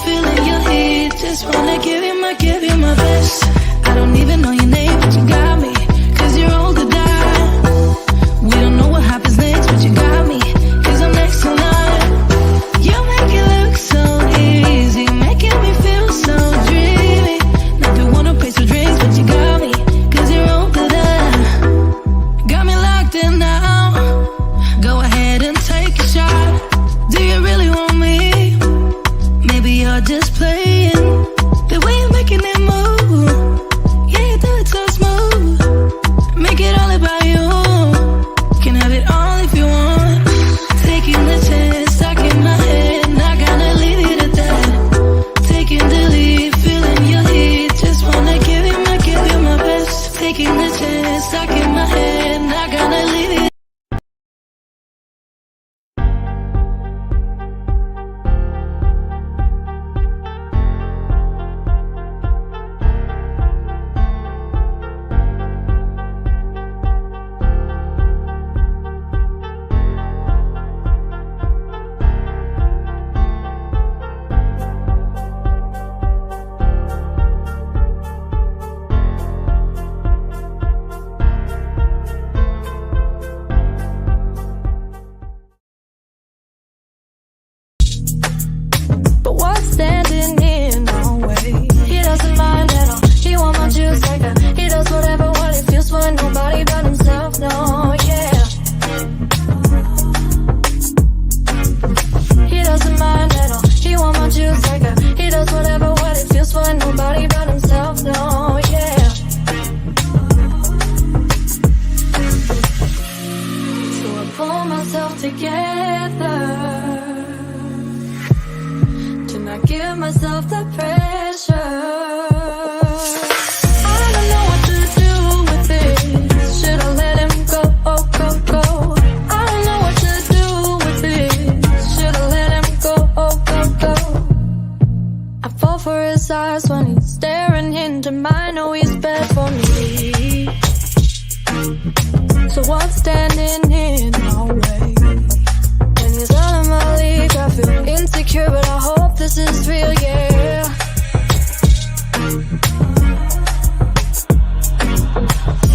feeling your heat. Just wanna give you my best. I don't even know your name, but you got me. 'Cause you're old to die. We don't know what happens next, but you got me. 'Cause I'm next in line. You make it look so easy, making me feel so dreamy. Never wanna pay for drinks, but you got me. 'Cause you're old to die. Got me locked in now. Go ahead and take a shot. Do you really want me? Maybe you're just playing. The way you're making it move, yeah, you do it so smooth. Make it all about you. Can have it all if you want. Taking the chance, stuck in my head, not gonna leave it at that. Taking the lead, feeling your heat. Just wanna give you my best. Taking the chance, stuck in my head, not gonna leave it. But what's standing in our way? He doesn't mind at all. He want my juice like that. He does whatever what he feels for nobody but himself. No, yeah. He doesn't mind at all. He want my juice like that. He does whatever what he feels for nobody but himself. No, yeah. So I pull myself together to not give myself the pressure. I don't know what to do with this. Should I let him go, go? I don't know what to do with this. Should I let him go, go? I fall for his eyes when he's staring into mine. Know he's bad for me. So what's standing in our way? When he's out of my league, I feel insecure, but I hope this is real, yeah.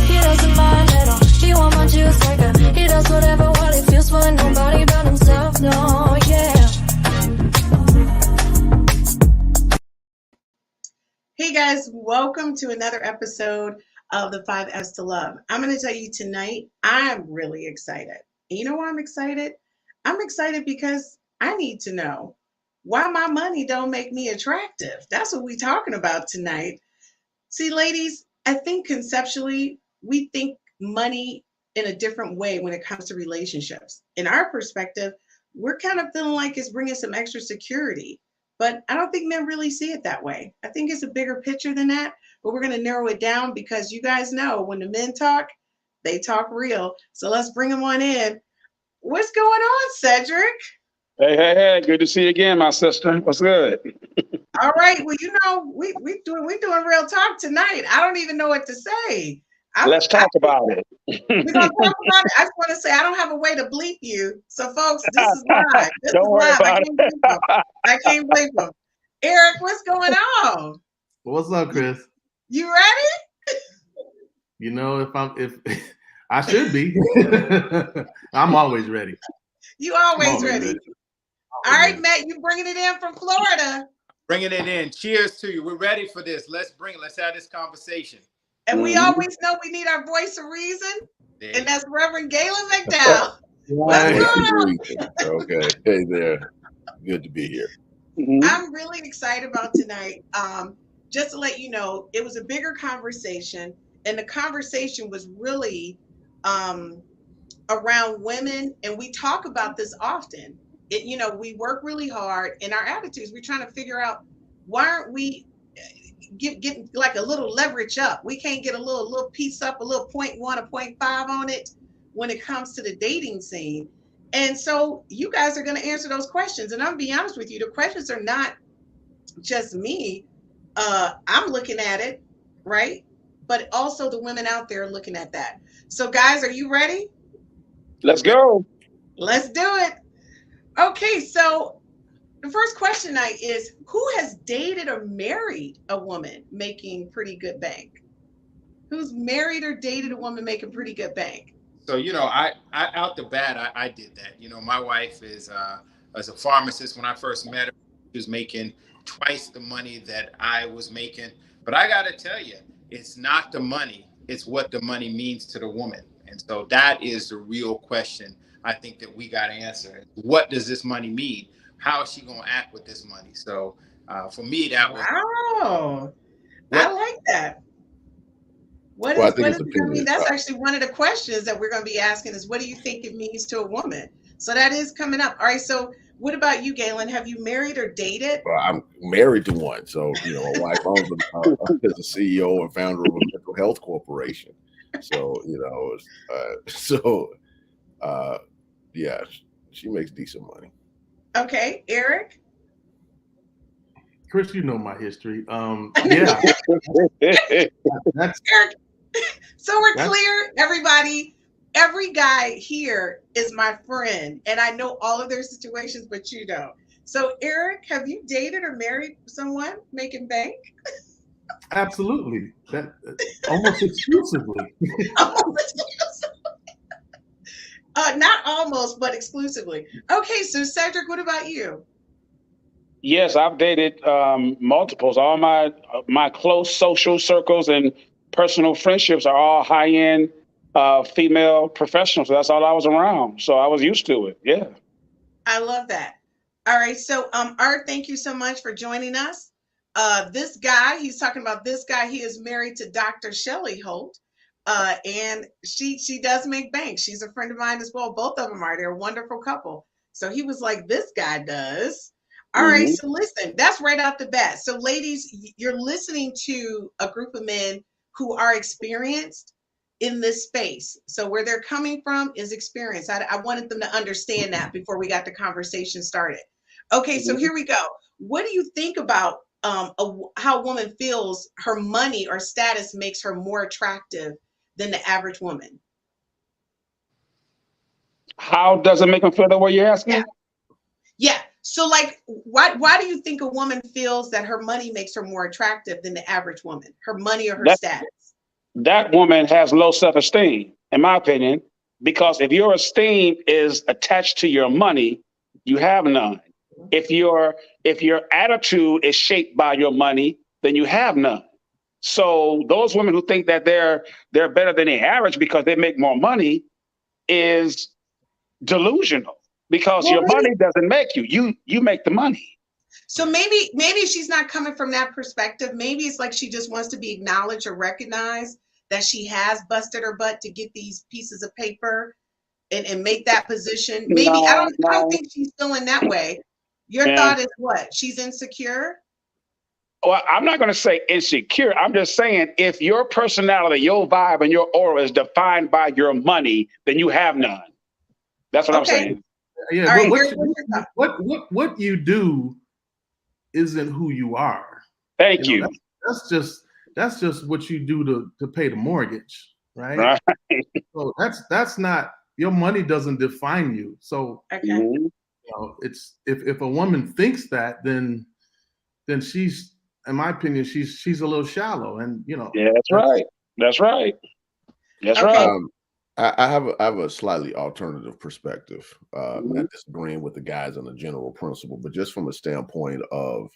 He doesn't mind at all. He want my juice like that. He does whatever what he feels for nobody but himself, no, yeah. Hey guys, welcome to another episode of the 5 F's to Love. I'm going to tell you tonight, I'm really excited. And you know why I'm excited? I'm excited because I need to know why my money don't make me attractive. That's what we're talking about tonight. See, ladies, I think conceptually, we think money in a different way when it comes to relationships. In our perspective, we're kind of feeling like it's bringing some extra security. But I don't think men really see it that way. I think it's a bigger picture than that. But we're going to narrow it down because you guys know when the men talk, they talk real. So let's bring them on in. What's going on, Cedric? Hey. Good to see you again, my sister. What's good? All right. Well, you know, we doing real talk tonight. I don't even know what to say. Let's talk about it. We're going to talk about it. I just want to say I don't have a way to bleep you. So, folks, this is live. Don't worry about it. I can't bleep them. Eric, what's going on? What's up, Chris? You ready? You know, if I should be. I'm always ready. You always ready. All right, Matt, you bringing it in from Florida. Bringing it in. Cheers to you. We're ready for this. Let's have this conversation. And we always know we need our voice of reason. And that's Reverend Galen McDowell. What's going on? Okay. Hey there. Good to be here. I'm really excited about tonight. Just to let you know, it was a bigger conversation. And the conversation was really around women. And we talk about this often. We work really hard in our attitudes. We're trying to figure out why aren't we getting like a little leverage up? We can't get a little piece up, a little 0.1, a 0.5 on it when it comes to the dating scene. And so you guys are going to answer those questions. And I'm be honest with you, the questions are not just me. I'm looking at it, right? But also the women out there looking at that. So guys, are you ready? Let's go. Let's do it. Okay, so the first question tonight is, who has dated or married a woman making pretty good bank? Who's married or dated a woman making pretty good bank? So, I out the bat, I did that. My wife is as a pharmacist. When I first met her, she was making twice the money that I was making. But I got to tell you, it's not the money, it's what the money means to the woman. And so that is the real question I think that we got to answer. What does this money mean? How is she going to act with this money? So for me, that was. Wow. What- I like that. What Well, I is, think what it's is, I opinion. mean, that's actually one of the questions that we're going to be asking is, what do you think it means to a woman? So that is coming up. All right. So what about you, Galen? Have you married or dated? Well, I'm married to one, so my wife owns is the CEO and founder of a mental health corporation. So yeah, she makes decent money. Okay. Eric? Chris, you know my history. Yeah, that's Eric. So we're That's- clear, everybody. Every guy here is my friend, and I know all of their situations, but you don't. So, Eric, have you dated or married someone making bank? absolutely that almost exclusively. Not almost, but exclusively. Okay, so Cedric, what about you? Yes, I've dated multiples. All my close social circles and personal friendships are all high-end female professionals. That's all I was around. So I was used to it. Yeah. I love that. All right, so Art, thank you so much for joining us. This guy, he's talking about this guy. He is married to Dr. Shelley Holt, and she does make bank. She's a friend of mine as well. Both of them are. They're a wonderful couple. So he was like, this guy does. All right, so listen, that's right out the bat. So ladies, you're listening to a group of men who are experienced in this space. So where they're coming from is experience. I wanted them to understand that before we got the conversation started. Okay, so here we go. What do you think about how a woman feels her money or status makes her more attractive than the average woman? How does it make them feel that way, you're asking? Yeah. So like, why do you think a woman feels that her money makes her more attractive than the average woman? Her money or her status? That woman has low self-esteem, in my opinion, because if your esteem is attached to your money, you have none. If your attitude is shaped by your money, then you have none. So those women who think that they're better than the average because they make more money is delusional, because your money doesn't make you. You make the money. So maybe she's not coming from that perspective. Maybe it's like she just wants to be acknowledged or recognized that she has busted her butt to get these pieces of paper and make that position. Maybe I don't think she's feeling that way. Your thought is what? She's insecure? Well, I'm not going to say insecure. I'm just saying if your personality, your vibe, and your aura is defined by your money, then you have none. That's what I'm saying. Yeah, All but right, what you do isn't who you are. Thank you. That's just what you do to pay the mortgage, right? Right. So that's not, your money doesn't define you. So Okay. it's if a woman thinks that, then she's, in my opinion, she's a little shallow, and Yeah, that's right. That's right. That's Okay. right. I have a slightly alternative perspective, not disagreeing with the guys on the general principle, but just from a standpoint of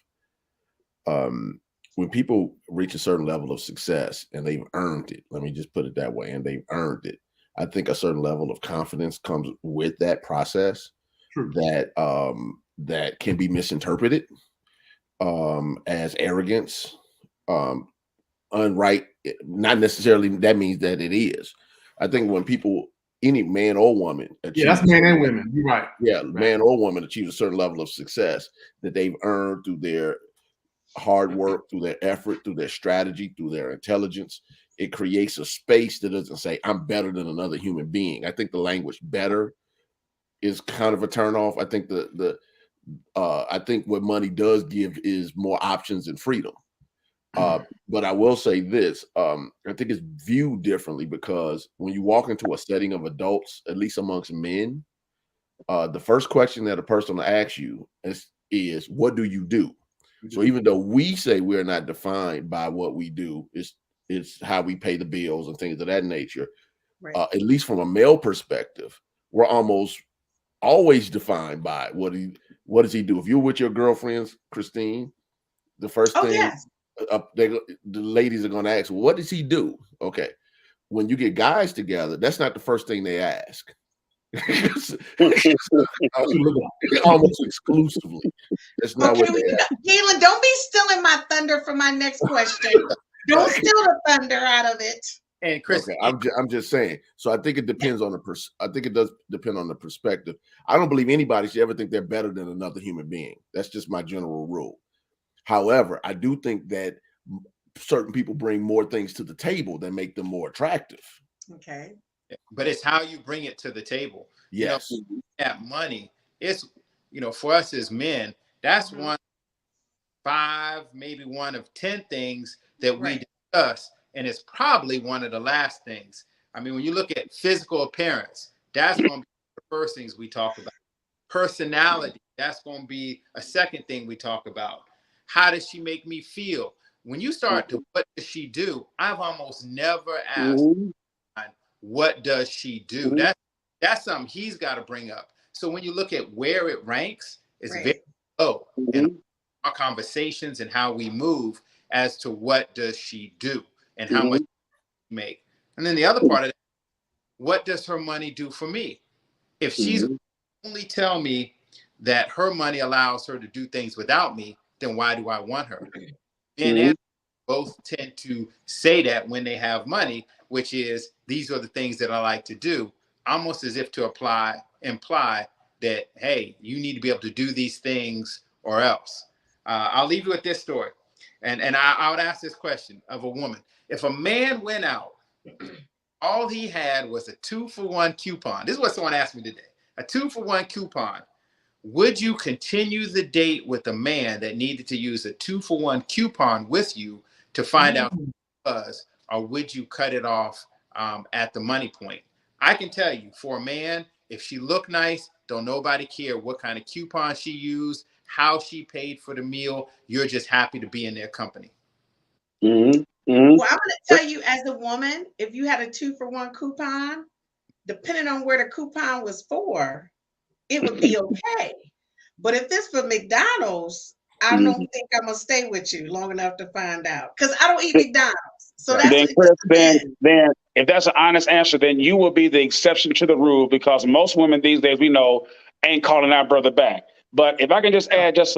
when people reach a certain level of success and they've earned it, let me just put it that way, and they've earned it, I think a certain level of confidence comes with that process. True. that can be misinterpreted as arrogance, unright. Not necessarily that means that it is. I think when people, any man or woman, that's men and women. You're right. Yeah, Right. man or woman achieves a certain level of success that they've earned through their hard work, through their effort, through their strategy, through their intelligence. It creates a space that doesn't say, I'm better than another human being. I think the language better is kind of a turnoff. I think I think what money does give is more options and freedom. But I will say this, I think it's viewed differently because when you walk into a setting of adults, at least amongst men, the first question that a person will ask you is, is what do you do? So even though we say we're not defined by what we do, it's how we pay the bills and things of that nature. Right. At least from a male perspective, we're almost always defined by what does he do? If you're with your girlfriends, Christine, the first thing yes. the ladies are going to ask, what does he do? Okay. When you get guys together, that's not the first thing they ask. Almost exclusively. That's not what they ask. Galen, don't be stealing my thunder for my next question. Don't steal the thunder out of it. And Chris, okay, I'm just saying. So I think it depends on I think it does depend on the perspective. I don't believe anybody should ever think they're better than another human being. That's just my general rule. However, I do think that certain people bring more things to the table that make them more attractive. Okay. But it's how you bring it to the table. Yes. You know, that money, it's, for us as men, that's Mhm. 1 5, maybe 1 of 10 things that we Right. discuss. And it's probably one of the last things. I mean, when you look at physical appearance, that's going to be the first things we talk about. Personality, that's going to be a second thing we talk about. How does she make me feel? When you start to, what does she do? I've almost never asked, what does she do? That's something he's got to bring up. So when you look at where it ranks, it's Right. very low in our conversations and how we move as to what does she do and how much she make. And then the other part of it, what does her money do for me? If she's only tell me that her money allows her to do things without me, then why do I want her? And both tend to say that when they have money, which is, these are the things that I like to do, almost as if to imply that, hey, you need to be able to do these things or else. I'll leave you with this story. And I would ask this question of a woman. If a man went out, all he had was a 2-for-1 coupon. This is what someone asked me today. A 2-for-1 coupon. Would you continue the date with a man that needed to use a 2-for-1 coupon with you to find out who it was, or would you cut it off at the money point? I can tell you, for a man, if she looked nice, don't nobody care what kind of coupon she used, how she paid for the meal. You're just happy to be in their company. Well, I'm going to tell you, as a woman, if you had a 2-for-1 coupon, depending on where the coupon was for, it would be okay. But if it's for McDonald's, I don't think I'm gonna stay with you long enough to find out, because I don't eat McDonald's. So that's then, Chris, then if that's an honest answer, then you will be the exception to the rule, because most women these days, we know, ain't calling our brother back. But if I can just add just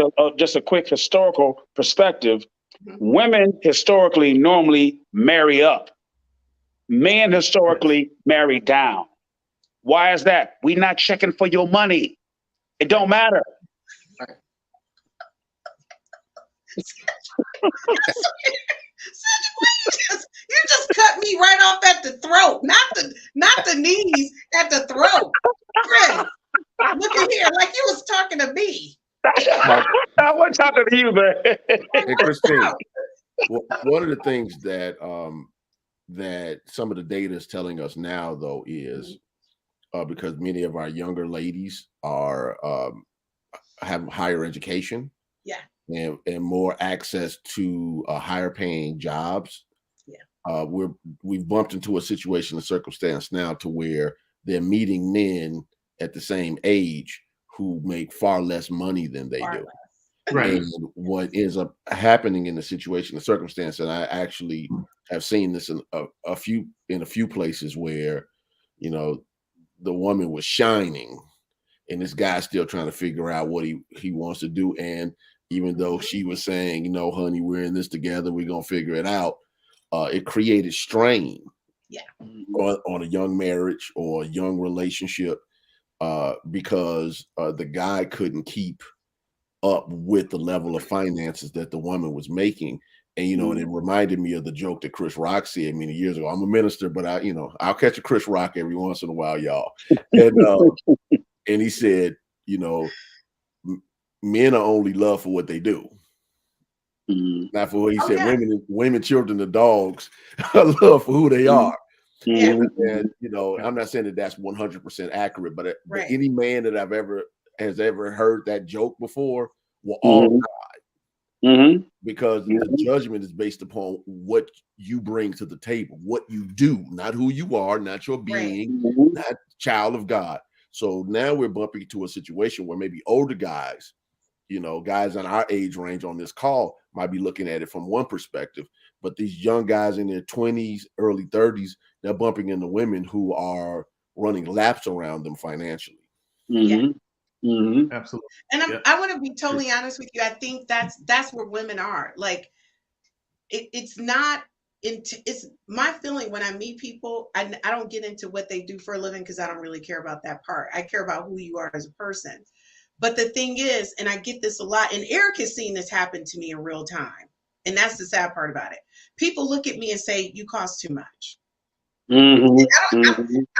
a quick historical perspective, women historically normally marry up. Men historically marry down. Why is that? We not checking for your money. It don't matter. You just cut me right off at the throat, not the knees, at the throat. Chris, look at here, like you was talking to me. I wasn't talking to you, man. Hey, Christine, one of the things that that some of the data is telling us now, though, is because many of our younger ladies are have higher education, and more access to higher paying jobs. We've bumped into a situation, a circumstance now, to where they're meeting men at the same age who make far less money than they do. Right. And what ends up happening in the situation, the circumstance, and I actually have seen this in a few places where, the woman was shining and this guy's still trying to figure out what he wants to do. And even though she was saying, honey, we're in this together, we're going to figure it out. It created strain on a young marriage or a young relationship because the guy couldn't keep up with the level of finances that the woman was making. And, and it reminded me of the joke that Chris Rock said many years ago. I'm a minister, but I'll catch a Chris Rock every once in a while, y'all. And he said, men are only loved for what they do. Not for what he said. Women, children, and dogs are loved for who they are. And I'm not saying that that's 100% accurate, but any man that has ever heard that joke before will all Mm-hmm. because the judgment is based upon what you bring to the table, what you do, not who you are, not your being, not child of God. So now we're bumping to a situation where maybe older guys, you know, guys in our age range on this call might be looking at it from one perspective, but these young guys in their 20s, early 30s, they're bumping into women who are running laps around them financially. Mm-hmm. Mm-hmm. Absolutely. And I want to be totally honest with you. I think that's where women are. Like, it's not. It's my feeling when I meet people. I don't get into what they do for a living because I don't really care about that part. I care about who you are as a person. But the thing is, and I get this a lot, and Eric has seen this happen to me in real time, and that's the sad part about it. People look at me and say, "You cost too much." Mm-hmm.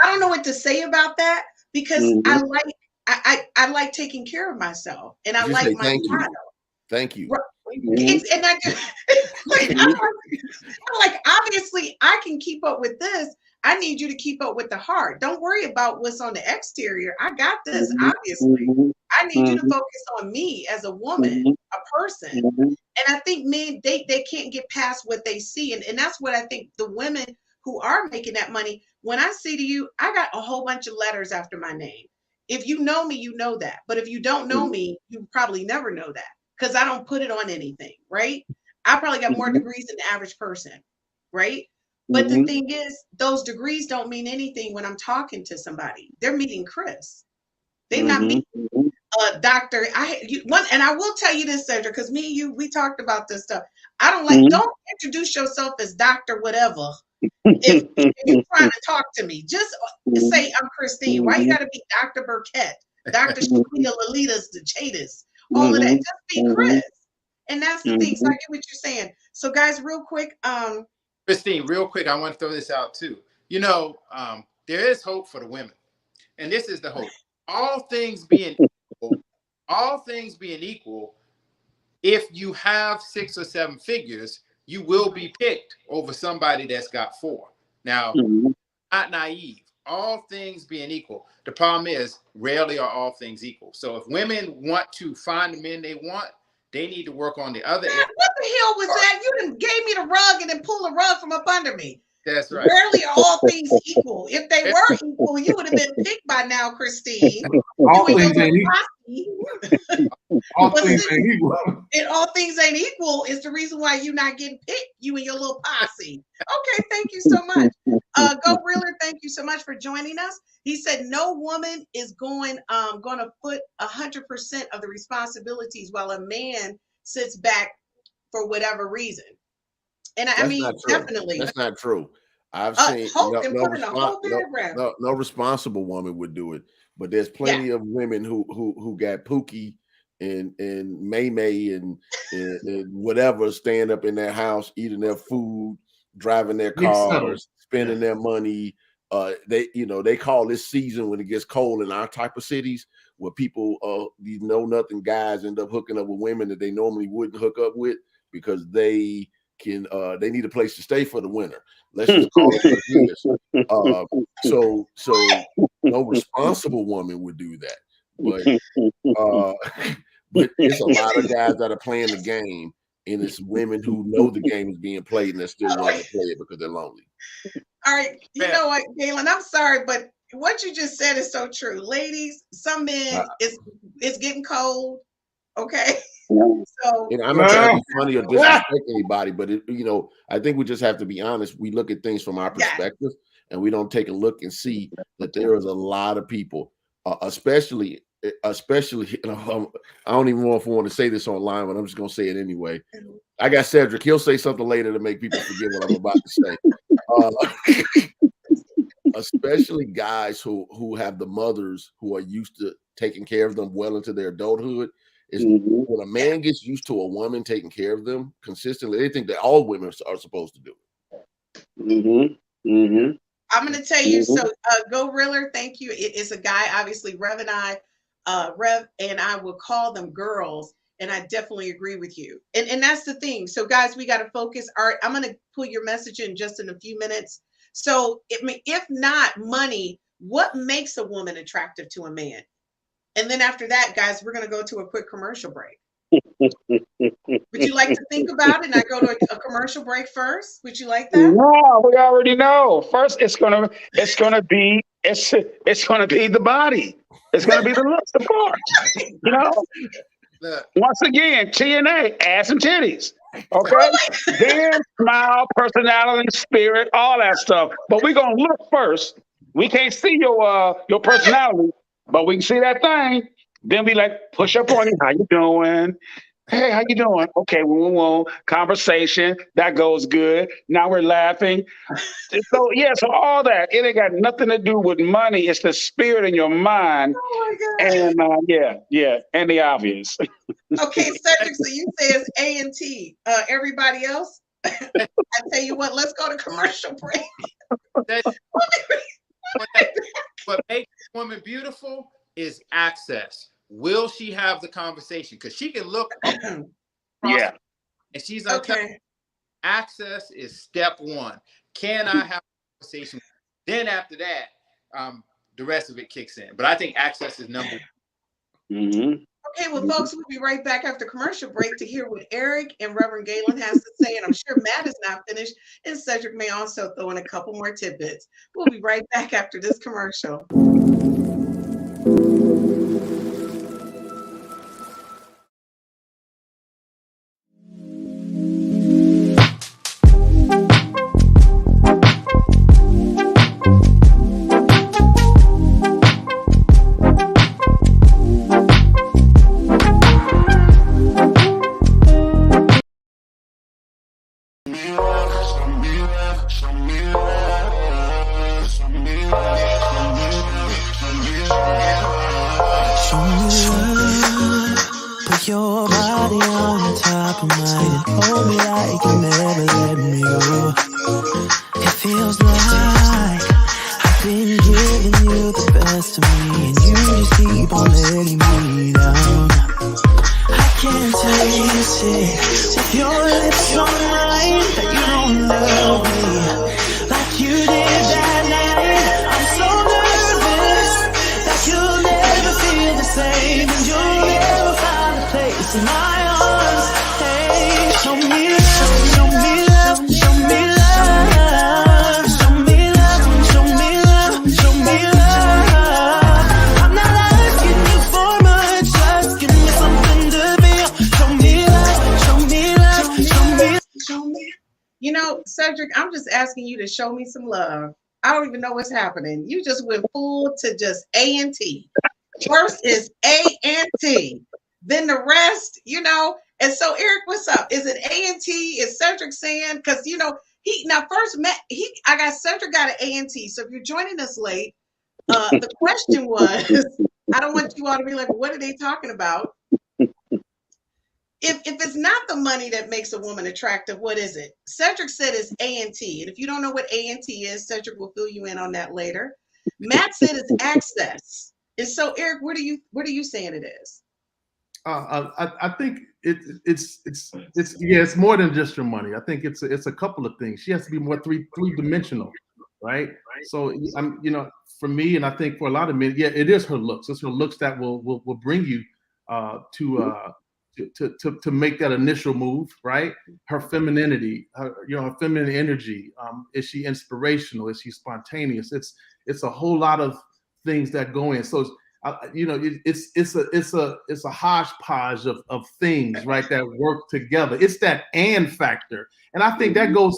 I don't know what to say about that because I like taking care of myself, and I You like say, my thank you. child. Thank you. And I do, like, I'm like, obviously, I can keep up with this. I need you to keep up with the heart. Don't worry about what's on the exterior. I got this, obviously. I need you to focus on me as a woman, a person. And I think men, they can't get past what they see. And that's what I think the women who are making that money, when I say to you, I got a whole bunch of letters after my name. If you know me, you know that. But if you don't know me, you probably never know that because I don't put it on anything, right? I probably got more degrees than the average person, right? But the thing is, those degrees don't mean anything when I'm talking to somebody. They're meeting Chris. They're not meeting doctor. And I will tell you this, Cedric, because me and you, we talked about this stuff. I don't like, don't introduce yourself as Dr. Whatever. If you're trying to talk to me, just say I'm Christine. Why you got to be Dr. Burkett, Dr. Shaquita Lolitas, the Chatas, all of that? Just be Chris. And that's the thing. So I get what you're saying. So guys, real quick, Christine, real quick, I want to throw this out too. You know, there is hope for the women, and this is the hope. All things being equal, if you have 6 or 7 figures, you will be picked over somebody that's got 4. Now, not naive. All things being equal, the problem is rarely are all things equal. So if women want to find the men they want, they need to work on the other end. What the hell was that? You done gave me the rug and then pulled the rug from up under me. That's right. Rarely are all things equal. If they were equal, you would have been picked by now, Christine. All things ain't equal. All things ain't equal. And all things ain't equal is the reason why you're not getting picked, you and your little posse. Okay, thank you so much. Go Reeler, thank you so much for joining us. He said no woman is going to put 100% of the responsibilities while a man sits back for whatever reason. And I mean, definitely. That's not true. I've seen no responsible woman would do it, but there's plenty of women who got Pookie and May and whatever, staying up in their house, eating their food, driving their cars, spending their money. They call this season when it gets cold in our type of cities where people, these know nothing guys end up hooking up with women that they normally wouldn't hook up with because they need a place to stay for the winter. Let's just call it what it is. So no responsible woman would do that. But it's a lot of guys that are playing the game, and it's women who know the game is being played and they're still wanting to play it because they're lonely. All right, you know what, Galen? I'm sorry, but what you just said is so true. Ladies, some men, it's getting cold. Okay. So I'm not trying to be funny or disrespect anybody, but I think we just have to be honest. We look at things from our perspective, and we don't take a look and see that there is a lot of people, especially. I don't even know if I want to say this online, but I'm just gonna say it anyway. I got Cedric. He'll say something later to make people forget what I'm about to say. Especially guys who have the mothers who are used to taking care of them well into their adulthood. Is when a man gets used to a woman taking care of them consistently, they think that all women are supposed to do it. I'm going to tell you. So, Go Riller, thank you. It's a guy, obviously. Rev and I will call them girls, and I definitely agree with you. And that's the thing. So, guys, we got to focus. All right, I'm going to put your message in just in a few minutes. So, if not money, what makes a woman attractive to a man? And then after that, guys, we're going to go to a quick commercial break. Would you like to think about it and I go to a commercial break first? Would you like that? No, we already know. First, it's gonna be the body. It's gonna be the looks, of course. You know, Look, once again, TNA, ass and titties. Oh Okay, my then smile, personality, spirit, all that stuff. But we're gonna look first. We can't see your personality, but we can see that thing. Then we like push up on you. How you doing? Hey, how you doing? Okay, whoa. Conversation that goes good. Now we're laughing. So yeah, so all that it ain't got nothing to do with money. It's the spirit in your mind, Oh my God. and and the obvious. Okay, Cedric, so you say it's A and T. Everybody else? I tell you what, let's go to commercial break. that- what makes a woman beautiful is access. Will she have the conversation? Because she can look across Yeah. and she's untouchable. Okay. Access is step one. Can I have a conversation? Then after that, the rest of it kicks in. But I think access is number one. hmm Okay, well, folks, we'll be right back after commercial break to hear what Eric and Reverend Galen has to say. And I'm sure Matt is not finished, and Cedric may also throw in a couple more tidbits. We'll be right back after this commercial. Show me love, put your body on the top of mine and hold me like you never let me go. It feels like I've been giving you the best of me and you just keep on letting me down. I can't taste it with your lips on mine that you don't love me like you did that night. I'm so nervous that you'll never feel the same and you'll never find a place in my arms. Hey, show me love, show me love, show me love, show me love, show me love, show me love. I'm not asking you for much, just give me something to feel. Show me love, show me love, show me. Show me. You know, Cedric, I'm just asking you to show me some love. I don't even know what's happening. You just went full to just A and T. First is A and T, then the rest, you know. And so, Eric, what's up? Is it A and T? Is Cedric saying? Because you know he now first met he. I got Cedric got an A and T. So if you're joining us late, the question was, I don't want you all to be like, what are they talking about? If it's not the money that makes a woman attractive, what is it? Cedric said it's A and T. And if you don't know what A and T is, Cedric will fill you in on that later. Matt said it's access. And so, Eric, what are you saying it is? I think it's more than just your money. I think it's a couple of things. She has to be more three-dimensional, right? So I'm for me, and I think for a lot of men, yeah, it is her looks. It's her looks that will bring you to make that initial move, right? Her femininity, her feminine energy. Is she inspirational? Is she spontaneous? It's a whole lot of things that go in. So it's a hodgepodge of things, right, that work together. It's that and factor, and I think that goes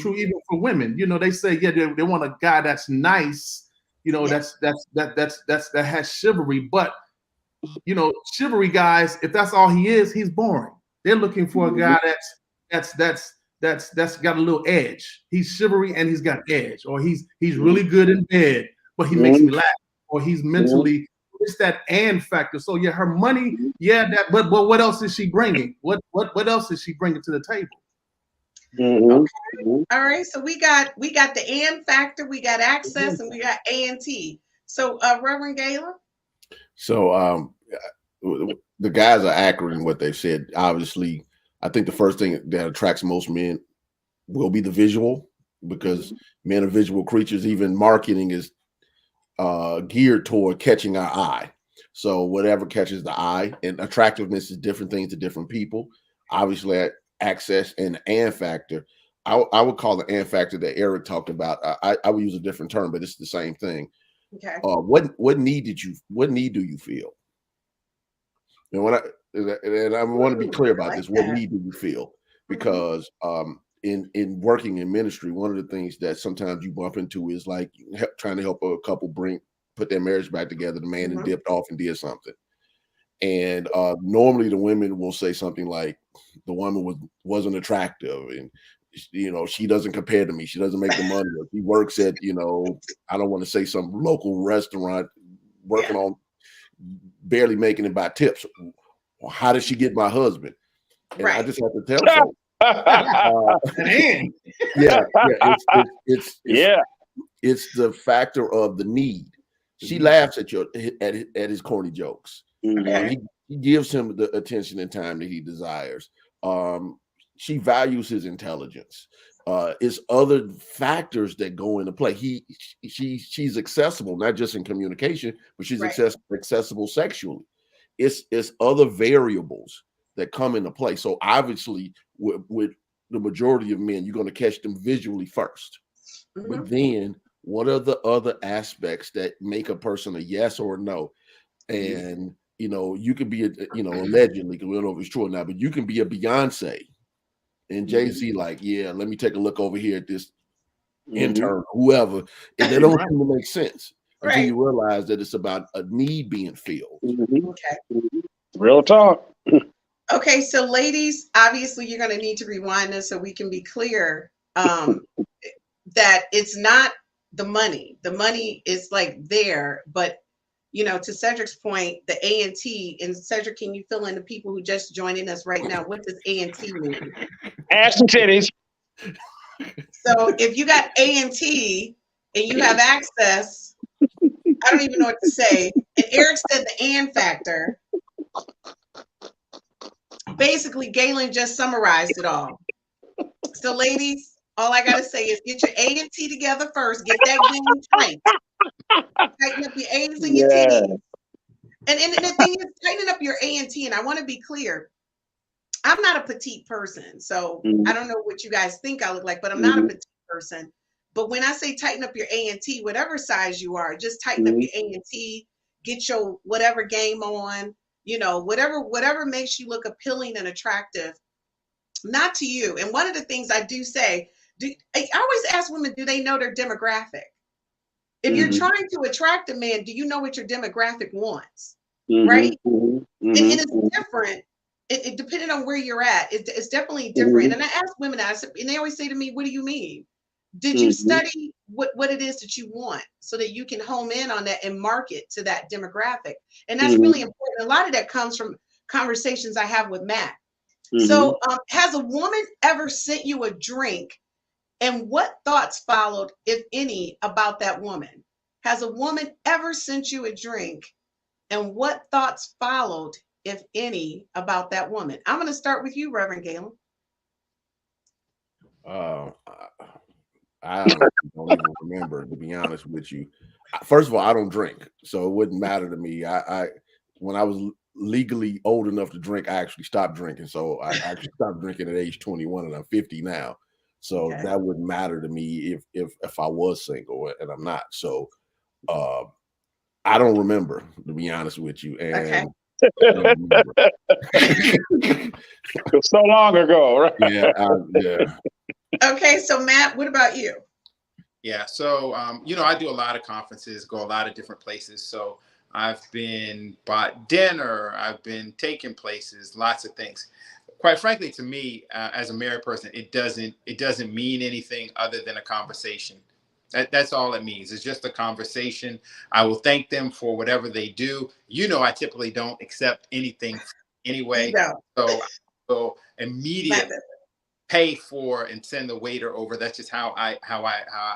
true even for women. You know, they say they want a guy that's nice. You know, that has chivalry, but chivalry guys, if that's all he is, he's boring. They're looking for a guy that's got a little edge. He's chivalry and he's got edge, or he's really good in bed, but he makes me laugh, or he's mentally. It's that and factor. So yeah, her money, but what else is she bringing? What else is she bringing to the table? Okay. All right. So we got the and factor, we got access, and we got A and T. So Reverend Galen. So the guys are accurate in what they've said. Obviously, I think the first thing that attracts most men will be the visual, because men are visual creatures. Even marketing is geared toward catching our eye. So whatever catches the eye, and attractiveness is different things to different people. Obviously, access and the and factor. I would call the and factor that Eric talked about. I would use a different term, but it's the same thing. Okay. What need do you feel? And I want to be clear about this. What need do you feel? Because in working in ministry, one of the things that sometimes you bump into is like trying to help a couple put their marriage back together. The man had dipped off and did something. And normally the women will say something like, the woman wasn't attractive, and she doesn't compare to me. She doesn't make the money. Or she works at, I don't want to say some local restaurant, working on barely making it by tips. How did she get my husband? And I just have to tell folks. It's the factor of the need. She laughs at his corny jokes. He gives him the attention and time that he desires. She values his intelligence. It's other factors that go into play. She's accessible, not just in communication, but she's accessible sexually. It's other variables that come into play. So obviously, with the majority of men, you're going to catch them visually first. But then, what are the other aspects that make a person a yes or a no? And you could be allegedly, because we don't know if it's true or not, but you can be a Beyonce and Jay-Z, like, let me take a look over here at this intern, whoever, and they don't seem to make sense until you realize that it's about a need being filled. Okay. Real talk. Okay, so ladies, obviously you're going to need to rewind this so we can be clear that it's not the money. The money is like there, but to Cedric's point, the A&T, and Cedric, can you fill in the people who just joining us right now? What does A&T mean? Ass and titties. So if you got A&T and you have access, I don't even know what to say. And Eric said the and factor. Basically, Galen just summarized it all. So ladies, all I got to say is get your A&T together first. Get that game tight. Tighten up your A's and your T's. And the thing is, tightening up your A&T, and I want to be clear, I'm not a petite person, so I don't know what you guys think I look like, but I'm not a petite person. But when I say tighten up your A&T, whatever size you are, just tighten up your A&T, get your whatever game on, whatever makes you look appealing and attractive, not to you. And one of the things I do say, I always ask women, do they know their demographic? If you're trying to attract a man, do you know what your demographic wants? Right? And it's different. It depending on where you're at, it's definitely different. And I ask women, and they always say to me, what do you mean? Did you study what it is that you want so that you can home in on that and market to that demographic? And that's really important. A lot of that comes from conversations I have with Matt. So has a woman ever sent you a drink? And what thoughts followed, if any, about that woman? Has a woman ever sent you a drink? And what thoughts followed, if any, about that woman? I'm going to start with you, Reverend Galen. I don't even remember, to be honest with you. First of all, I don't drink, so it wouldn't matter to me. When I was legally old enough to drink, I actually stopped drinking. So I actually stopped drinking at age 21, and I'm 50 now. So that wouldn't matter to me if I was single, and I'm not. So I don't remember, to be honest with you. And so long ago, right? Yeah. Okay, so Matt, what about you? Yeah, so I do a lot of conferences, go a lot of different places. So I've been bought dinner, I've been taken places, lots of things. Quite frankly, to me, as a married person, it doesn't mean anything other than a conversation. That's all it means. It's just a conversation. I will thank them for whatever they do. I typically don't accept anything anyway. So immediately pay for and send the waiter over. That's just how I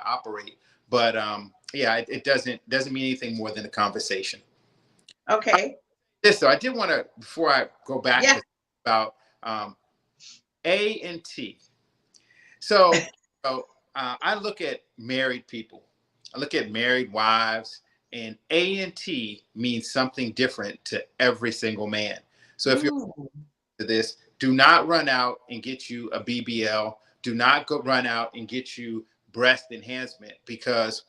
operate. But it doesn't mean anything more than a conversation. Okay. So I did want to, before I go back about A&T. So I look at married people. I look at married wives and A&T means something different to every single man. So if you're to this, do not run out and get you a BBL. Do not go run out and get you breast enhancement, because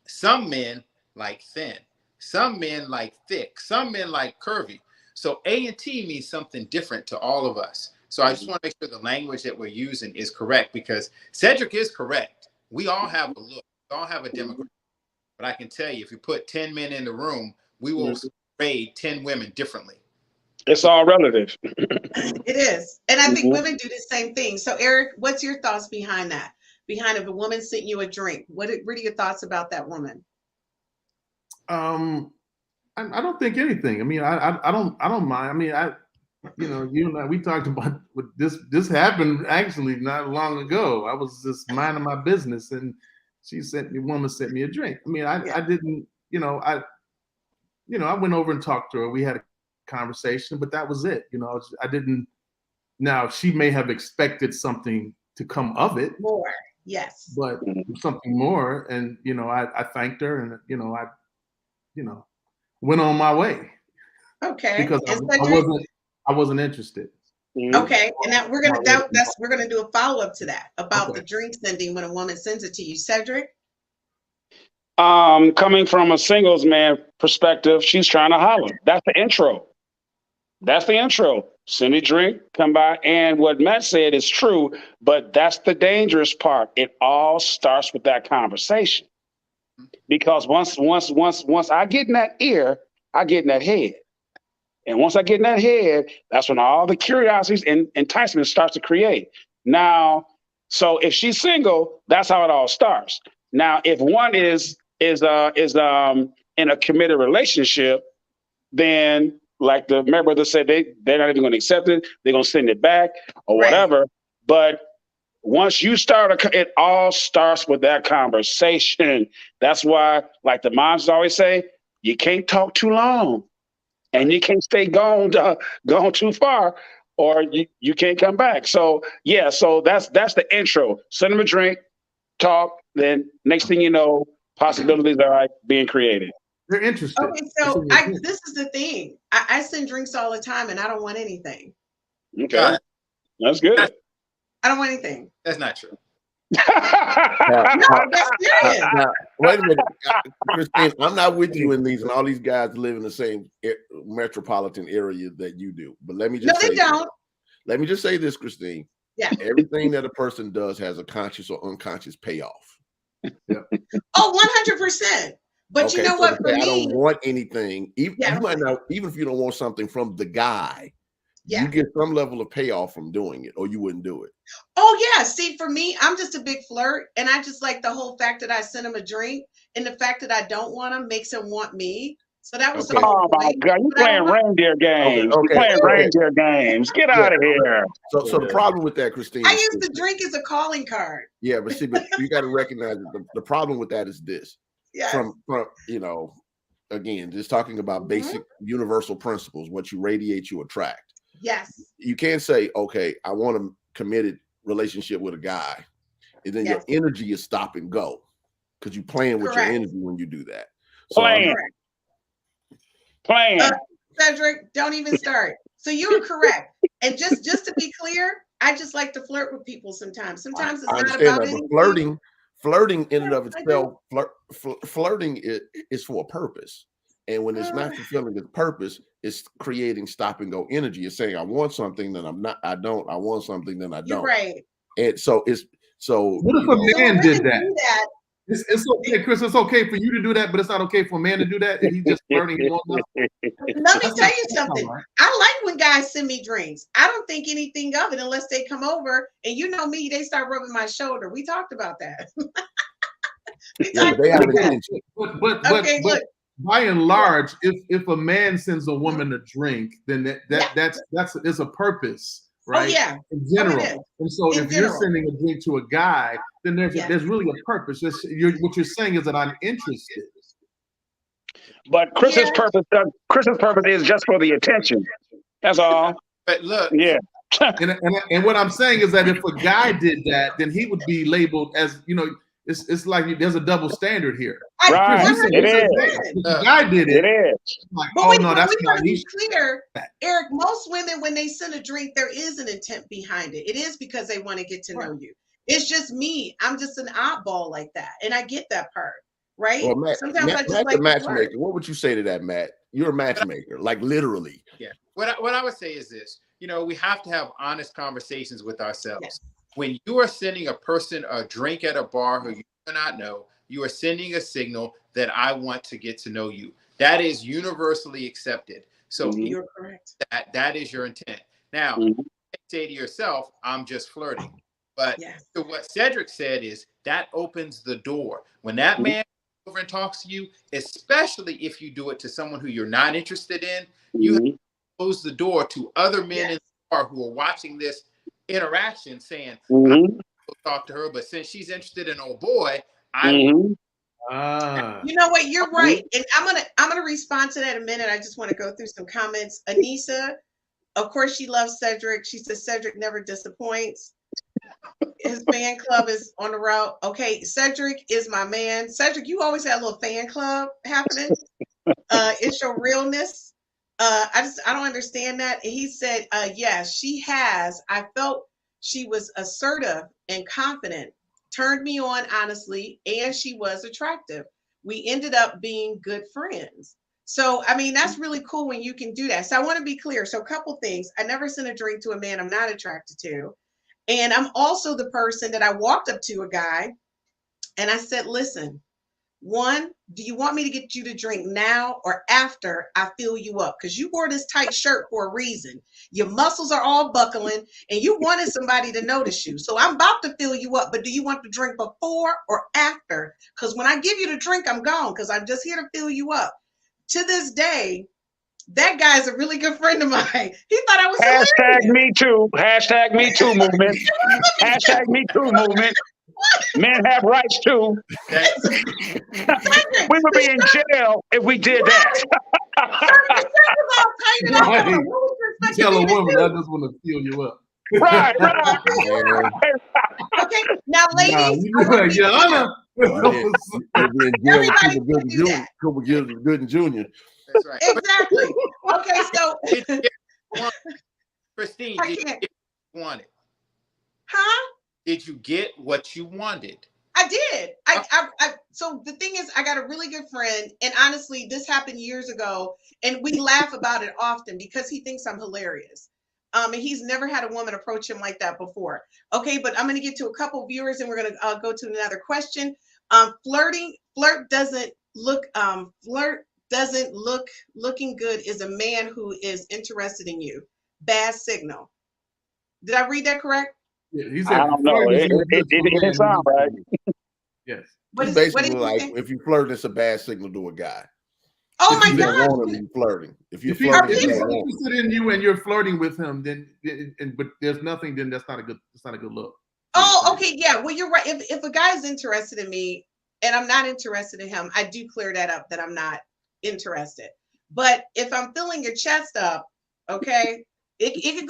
some men like thin, some men like thick, some men like curvy. So A&T means something different to all of us. So I just want to make sure the language that we're using is correct, because Cedric is correct. We all have a look, we all have a demographic. But I can tell you, if you put 10 men in the room, we will grade 10 women differently. It's all relative. It is. And I think women do the same thing. So Eric, what's your thoughts behind that? Behind if a woman sent you a drink, what are your thoughts about that woman? I don't think anything. I mean, I don't mind. I mean, you and I, we talked about what this happened actually not long ago. I was just minding my business and woman sent me a drink. I mean, I didn't, I went over and talked to her. We had a conversation, but that was it. I didn't. Now she may have expected something to come of it. More, yes. But something more, and I thanked her, and I went on my way. Okay. Because I wasn't interested. Okay, and that we're gonna do a follow-up to that about the drink sending when a woman sends it to you, Cedric. Coming from a singles man perspective, she's trying to holler. That's the intro. Send a drink, come by. And what Matt said is true, but that's the dangerous part. It all starts with that conversation. Because once I get in that ear, I get in that head. And once I get in that head, that's when all the curiosities and enticement starts to create. Now, so if she's single, that's how it all starts. Now, if one is in a committed relationship, then like the Mary brother said, they're not even going to accept it. They're going to send it back or whatever. But once you start, it all starts with that conversation. That's why, like the moms always say, you can't talk too long. And you can't stay gone too far, or you can't come back. So yeah, so that's the intro. Send them a drink, talk. Then next thing you know, possibilities are being created. They're interested. Okay, so this is the thing. I send drinks all the time, and I don't want anything. Okay, that's good. I don't want anything. That's not true. That's serious. Now, wait a minute, Christine. I'm not with you in these, and all these guys live in the same metropolitan area that you do. But let me just say, let me just say this, Christine. Yeah. Everything that a person does has a conscious or unconscious payoff. Yeah. Oh, 100%. But you know what? For me, I don't want anything. Even you might not, even if you don't want something from the guy. You get some level of payoff from doing it, or you wouldn't do it. Oh yeah. See, for me, I'm just a big flirt, and I just like the whole fact that I sent him a drink, and the fact that I don't want him makes him want me. So that was the whole point. My God, you playing reindeer games. You playing reindeer games. Get out of here. So the problem with that, Christine, I use the drink as a calling card. Yeah, but you got to recognize that the problem with that is this. Yes. From again, just talking about basic universal principles. What you radiate, you attract. Yes. You can't say, okay, I want a committed relationship with a guy, and then your energy is stop and go because you're playing with your energy when you do that. So playing. Cedric, don't even start. So you were correct. And just to be clear, I just like to flirt with people sometimes. Sometimes it's not about anything. Flirting in and of itself, flirting is for a purpose. And when it's not fulfilling its purpose, it's creating stop and go energy. It's saying I want something, then I don't. I want something, then I don't. You're right. And so what if a man did that? It's okay, Chris. It's okay for you to do that, but it's not okay for a man to do that. And he's just flirting. Let me tell you something. I like when guys send me drinks. I don't think anything of it unless they come over and you know me, they start rubbing my shoulder. We talked about that. But by and large, if a man sends a woman a drink, then that's a purpose. Right? Oh, yeah. In general. And so if you're sending a drink to a guy, then there's really a purpose. What you're saying is that I'm interested. But Chris's purpose is just for the attention. That's all. But look. Yeah. and what I'm saying is that if a guy did that, then he would be labeled as, it's like there's a double standard here. Right. Chris, you said It this is. is the guy did It it. is. Like, But oh wait, no, but that's we not gotta be he's clear, Eric. Most women, when they send a drink, there is an intent behind it. It is because they want to get to know you. It's just me. I'm just an oddball like that, and I get that part, right? Well, Matt, Sometimes I just Matt like the to flirt. matchmaker. What would you say to that, Matt? You're a matchmaker, like literally. Yeah. What I would say is this, we have to have honest conversations with ourselves. Yes. When you are sending a person a drink at a bar who you do not know, you are sending a signal that I want to get to know you. That is universally accepted. So You're correct. that is your intent. Now, Mhm. you say to yourself, I'm just flirting. But Yes. to what Cedric said is that opens the door. When that man comes over and talks to you, especially if you do it to someone who you're not interested in, you have Mhm. to close the door to other men Yes. in the bar who are watching this interaction saying, Mhm. I'll talk to her, but since she's interested in old boy, Mhm. You know what? You're right, and I'm gonna respond to that in a minute. I just want to go through some comments. Anissa, of course, she loves Cedric. She says Cedric never disappoints. His fan club is on the route. Okay, Cedric is my man. Cedric, you always had a little fan club happening. It's your realness. I don't understand that. And he said, yes, she has. I felt she was assertive and confident, turned me on honestly, and she was attractive. We ended up being good friends. So, I mean, that's really cool when you can do that. So I want to be clear. So a couple things. I never sent a drink to a man I'm not attracted to. And I'm also the person that I walked up to a guy and I said, listen, one, do you want me to get you to drink now or after I fill you up? Because you wore this tight shirt for a reason. Your muscles are all buckling and you wanted somebody to notice you. So I'm about to fill you up, but do you want the drink before or after? Because when I give you the drink, I'm gone because I'm just here to fill you up. To this day, that guy's a really good friend of mine. He thought I was Hashtag hilarious. me too. Hashtag me too movement. Hashtag me too movement. Men have rights too. that, We would be in jail if we did that. Right. What was your You expecting tell a me to woman do? I just want to fill you up. Right, right. Man, Okay, now Nah, ladies, you I wanna like, be yeah, I know. you'll be in jail with Everybody Cuba Gooding can do Jr. that. Cuba Gooding Jr. that's right. exactly. Okay, so Did you get one- Christine, I did you can't. get what you wanted? Huh? Did you get what you wanted? I did. So the thing is, I got a really good friend, and honestly, this happened years ago, and we laugh about it often because he thinks I'm hilarious. And he's never had a woman approach him like that before. Okay, but I'm going to get to a couple viewers, and we're going to go to another question. Flirt doesn't look looking good is a man who is interested in you. Bad signal. Did I read that correct? Yeah, he I said, don't know. flirting is It, no it, good it, to a it didn't man sound who- right. Yes. What It's is what basically did you like say? if you flirt, it's a bad signal to a guy. Oh If my you don't God. want him, you flirting. If you're If, he, flirting, if you he's don't want him. interested in you and you're flirting with him, then but there's nothing, then that's not a good look. Oh, okay, yeah. Well, you're right. If a guy's interested in me and I'm not interested in him, I do clear that up that I'm not interested. But if I'm filling your chest up, okay, it could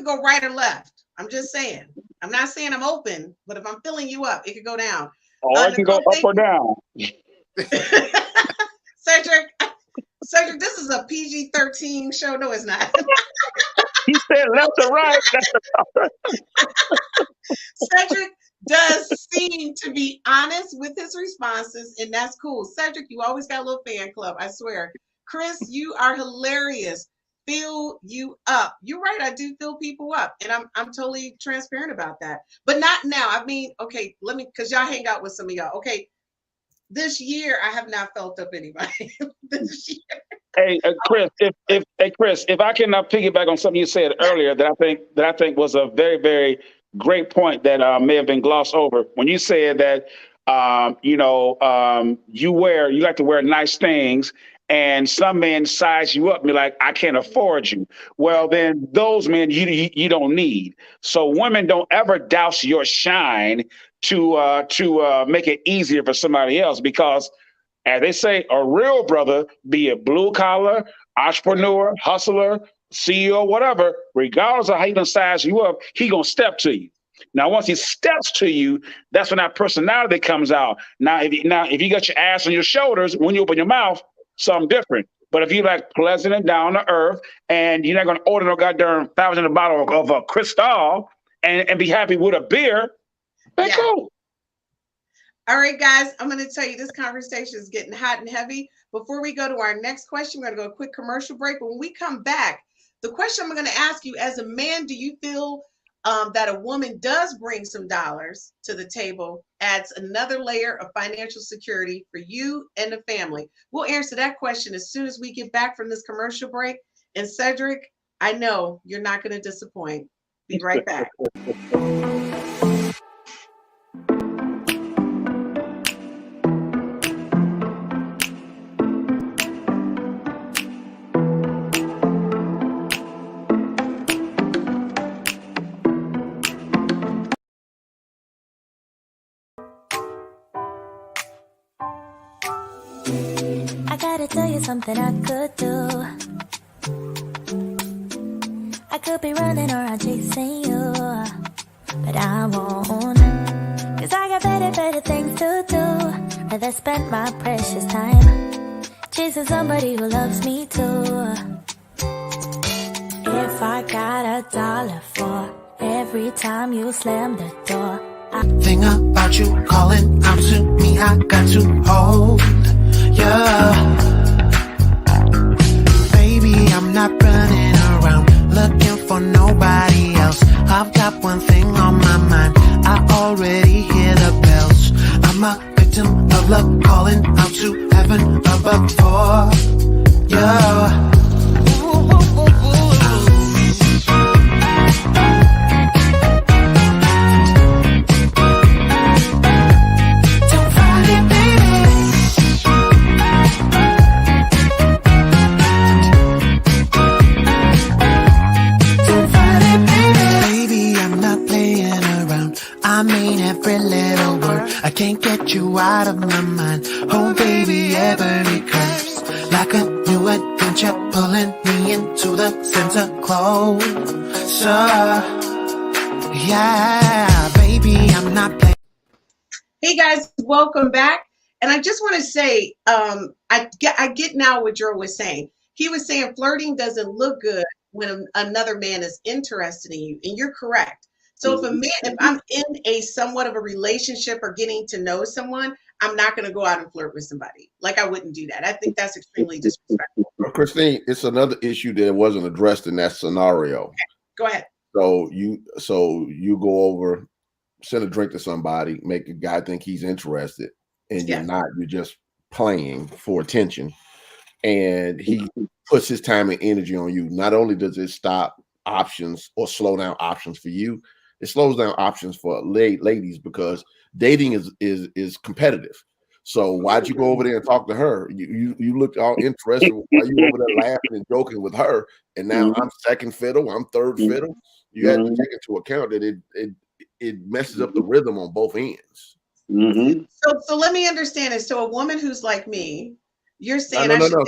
go right or left. I'm just saying. I'm not saying I'm open, but if I'm filling you up, it could go down. Or it can go Nicole, up or down. Cedric, this is a PG-13 show. No, it's not. He said left or right. Cedric does seem to be honest with his responses, and that's cool. Cedric, you always got a little fan club, I swear. Chris, you are hilarious. Fill you up. You're right, I do fill people up, and I'm totally transparent about that. But not now. I mean, okay, let me, because y'all hang out with some of y'all. Okay, this year I have not felt up anybody. This year. Hey, Chris, if I can piggyback on something you said earlier that I think was a very, very great point that may have been glossed over when you said that you like to wear nice things, and some men size you up and be like, I can't afford you. Well, then those men you don't need. So women don't ever douse your shine to make it easier for somebody else, because as they say, a real brother, be it blue collar, entrepreneur, hustler, CEO, whatever, regardless of how he gonna size you up, he gonna step to you. Now, once he steps to you, that's when that personality comes out. Now, if you got your ass on your shoulders, when you open your mouth, something different. But if you like pleasant and down to earth, and you're not going to order no goddamn $500 bottle of Cristal and be happy with a beer, then Yeah. cool. All right, guys, I'm going to tell you this conversation is getting hot and heavy. Before we go to our next question, we're going to go a quick commercial break. But when we come back, the question I'm going to ask you, as a man, do you feel that a woman does bring some dollars to the table, adds another layer of financial security for you and the family? We'll answer that question as soon as we get back from this commercial break. And Cedric, I know you're not going to disappoint. Be right back. I gotta tell you something I could do. I could be running around chasing you, but I won't. Cause I got better things to do. Rather spend my precious time chasing somebody who loves me too. If I got $1 for every time you slam the door, Thing about you calling out to me, I got to hold ya. Baby, I'm not running around looking for nobody else. I've got one thing on my mind, I already hear the bells. I'm a victim of love, calling out to heaven above for ya. Every little word, I can't get you out of my mind. Oh baby, every curse like a new adventure, pulling me into the center closer. Yeah, baby, I'm not playing. Hey guys, welcome back. And I just want to say, I get now what Joe was saying. He was saying flirting doesn't look good when another man is interested in you, and you're correct. So if I'm in a somewhat of a relationship or getting to know someone, I'm not going to go out and flirt with somebody. Like, I wouldn't do that. I think that's extremely disrespectful. Christine, it's another issue that wasn't addressed in that scenario. Okay, go ahead. So you go over, send a drink to somebody, make a guy think he's interested, and you're not. You're just playing for attention, and he puts his time and energy on you. Not only does it stop options or slow down options for you, it slows down options for ladies, because dating is competitive. So why'd you go over there and talk to her? You looked all interested while you over there laughing and joking with her, and now I'm second fiddle, I'm third fiddle. You have to take into account that it messes up the rhythm on both ends. So let me understand it. So a woman who's like me, you're saying No. I'm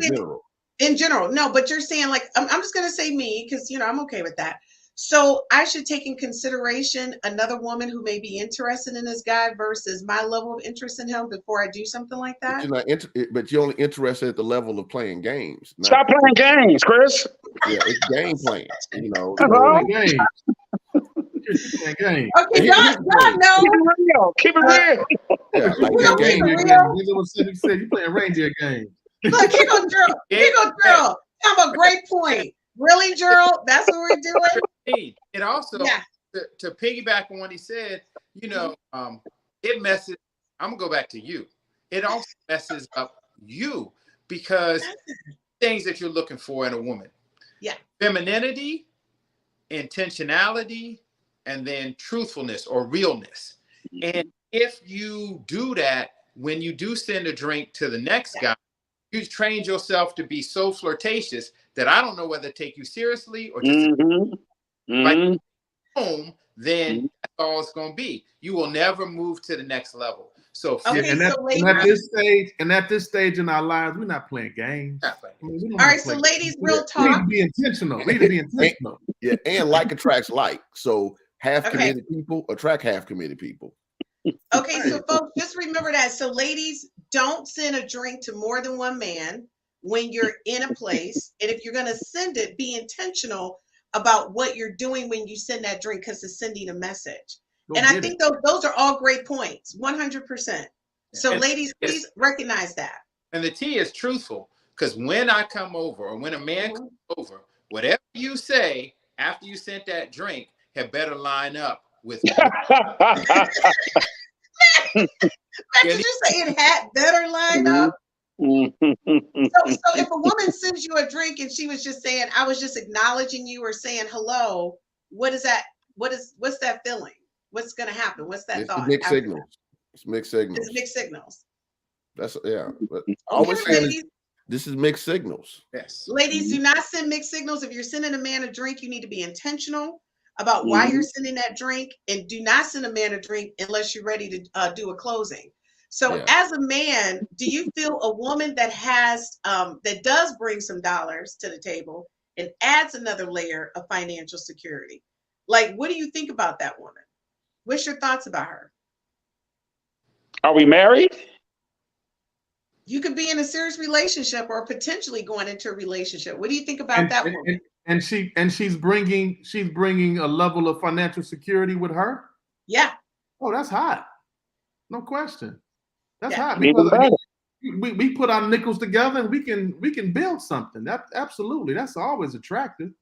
saying in general. No, but you're saying, like, I'm just going to say me, because, I'm okay with that. So I should take in consideration another woman who may be interested in this guy versus my level of interest in him before I do something like that. But you're only interested at the level of playing games. Stop playing games, Chris. Yeah, it's game playing. Games. Game. Okay, y'all know. Keep it real. Yeah, Real, game. These are what Cedric said. You playing reindeer games. Look, here go Gerald. Have a great point. Really, Gerald? That's what we're doing? It also, to piggyback on what he said, it messes, I'm going to go back to you. It also messes up you, because things that you're looking for in a woman. Yeah. Femininity, intentionality, and then truthfulness or realness. And if you do that, when you do send a drink to the next guy, you trained yourself to be so flirtatious that I don't know whether to take you seriously or just home, then that's all it's going to be. You will never move to the next level. So Okay, And so ladies, at this stage in our lives, we're not playing games. I mean, we don't all wanna right, so play ladies, games. real We need talk. to be intentional. We need to be intentional. Yeah, and like attracts like. So half Okay. committed people attract half committed people. Okay, so folks, just remember that. So ladies, don't send a drink to more than one man when you're in a place. And if you're going to send it, be intentional about what you're doing when you send that drink, because it's sending a message. Go And I get think it. those are all great points, 100%. So And ladies, it's- please recognize that. And the T is truthful, because when I come over or when a man comes over, whatever you say after you sent that drink had better line up with. Did you say it had better line up? So if a woman sends you a drink and she was just saying, I was just acknowledging you or saying hello, what is that? What's that feeling? What's going to happen? What's that It's thought? mixed signals. It's mixed signals. It's mixed signals. That's yeah. But Okay, always saying ladies, this is mixed signals. Yes. ladies, do not send mixed signals. If you're sending a man a drink, you need to be intentional about why you're sending that drink, and do not send a man a drink unless you're ready to do a closing. So Yeah. as a man, do you feel a woman that has that does bring some dollars to the table and adds another layer of financial security? Like, what do you think about that woman? What's your thoughts about her? Are we married? You could be in a serious relationship or potentially going into a relationship. What do you think about that woman? And she's bringing a level of financial security with her. Yeah. Oh, that's hot. No question. That's Yeah. hot Even because better. we put our nickels together and we can build something. That absolutely. That's always attractive.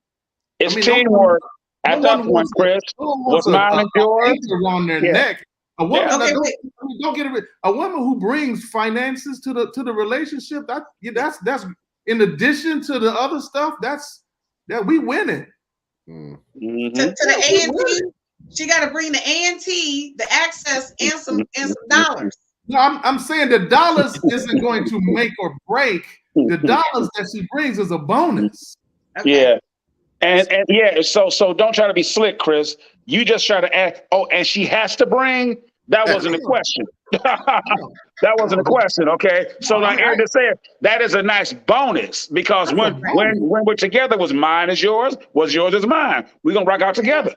It's I mean, no teamwork. At no that one point, wants Chris, No one was wants mine and yours? anchor around their Yeah. neck. A woman Yeah. that Okay, wait. don't get it. A woman who brings finances to the relationship. That's in addition to the other stuff. That we winning. Mm. Mhm. To the A&T, she got to bring the A&T, the access, and some dollars. No, I'm saying the dollars isn't going to make or break. The dollars that she brings is a bonus. Okay. Yeah. And yeah, so don't try to be slick, Chris. You just try to ask, oh, and she has to bring. That wasn't a question. That wasn't a question, okay? So like Eric just said, that is a nice bonus, because That's a when bonus. we're together, was mine is yours, was yours is mine. We're gonna rock out together.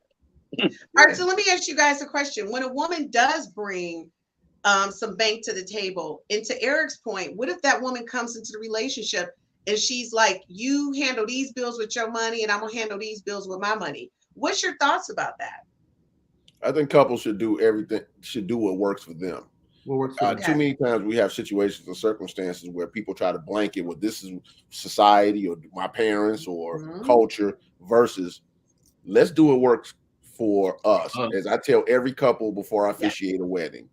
All right, so let me ask you guys a question. When a woman does bring some bank to the table, and to Eric's point, what if that woman comes into the relationship and she's like, you handle these bills with your money and I'm gonna handle these bills with my money? What's your thoughts about that? I think couples should do what works for them. What works for Too many times we have situations and circumstances where people try to blanket what this is society or my parents or culture versus let's do what works for us. As I tell every couple before I officiate a wedding,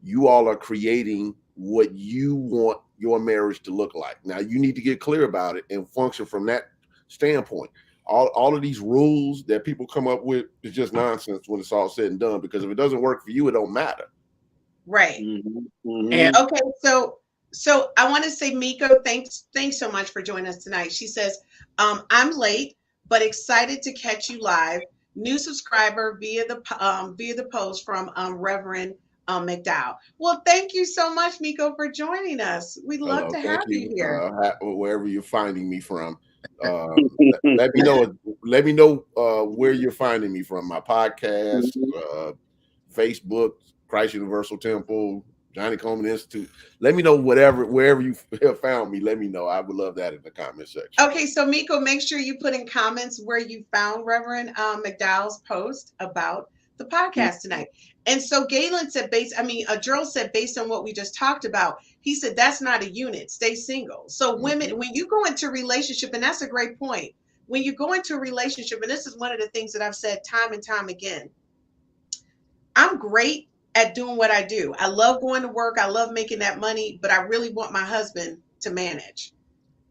you all are creating what you want your marriage to look like. Now you need to get clear about it and function from that standpoint. All of these rules that people come up with is just nonsense when it's all said and done, because if it doesn't work for you, it don't matter. Right. And Okay, so I want to say, Miko, thanks so much for joining us tonight. She says, I'm late, but excited to catch you live. New subscriber via the post from Reverend McDowell. Well, thank you so much, Miko, for joining us. We'd love to have you here. Wherever you're finding me from. Let me know where you're finding me from. My podcast, Facebook, Christ Universal Temple, Johnny Coleman Institute. Let me know wherever you have found me. Let me know. I would love that in the comment section. Okay, so Miko, make sure you put in comments where you found Reverend McDowell's post about the podcast tonight. And so Galen said, Gerald said, based on what we just talked about, he said, that's not a unit, stay single. So women, when you go into a relationship, and that's a great point, when you go into a relationship, and this is one of the things that I've said time and time again, I'm great at doing what I do. I love going to work. I love making that money, but I really want my husband to manage.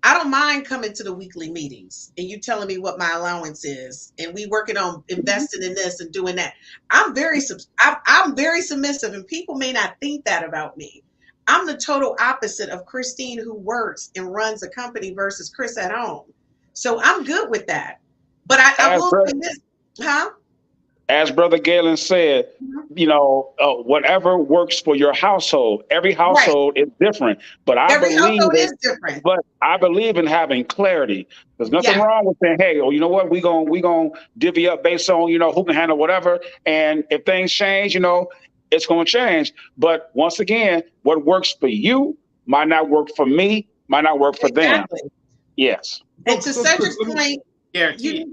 I don't mind coming to the weekly meetings and you telling me what my allowance is, and we working on investing in this and doing that. I'm very submissive, and people may not think that about me. I'm the total opposite of Christine, who works and runs a company, versus Chris at home. So I'm good with that. But I will say this, huh? as Brother Galen said, whatever works for your household. Every household is different, but Every household is different. I believe in having clarity. There's nothing wrong with saying, "Hey, you know what? We gonna divvy up based on who can handle whatever." And if things change, it's gonna change. But once again, what works for you might not work for me, might not work for them. Yes. And to Cedric's point, guaranteed.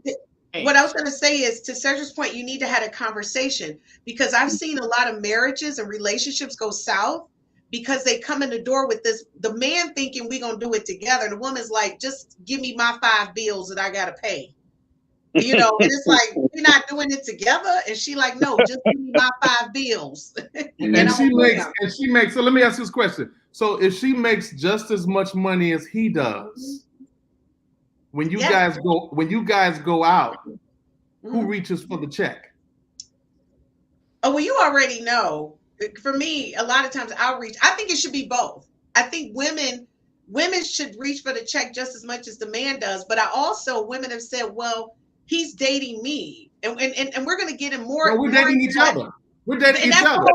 What I was going to say is, to Cedric's point, you need to have a conversation, because I've seen a lot of marriages and relationships go south because they come in the door with the man thinking we're going to do it together. The woman's like, just give me my 5 bills that I got to pay. And it's like, we're not doing it together. And she like, no, just give me my 5 bills. and she makes, so let me ask you this question. So if she makes just as much money as he does, when you guys go out, who reaches for the check? Oh, well, you already know. For me, a lot of times I'll reach. I think it should be both. I think women should reach for the check just as much as the man does. But women have said, well, he's dating me, and we're going to get him more. No, we're dating each other. We're dating each other.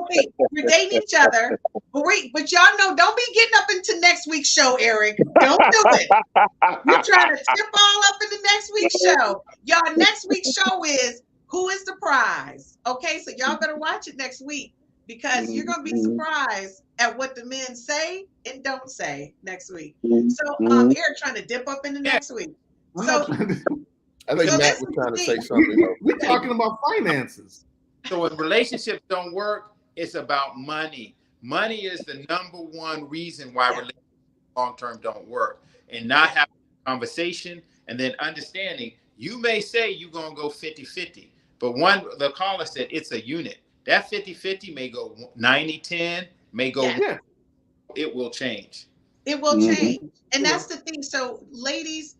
We're dating each other. But y'all know, don't be getting up into next week's show, Eric. Don't do it. You're trying to tip all up in the next week's show. Y'all, next week's show is Who is the Prize? Okay, so y'all better watch it next week, because you're going to be surprised at what the men say and don't say next week. So Eric trying to dip up in the next week. So I think Matt was trying to say something. We're talking about finances. So when relationships don't work, it's about money. Money is the number one reason why relationships long-term don't work. And not having a conversation and then understanding, you may say you're going to go 50-50, but the caller said it's a unit. That 50-50 may go 90-10, may go, it will change. It will change. And that's the thing. So ladies,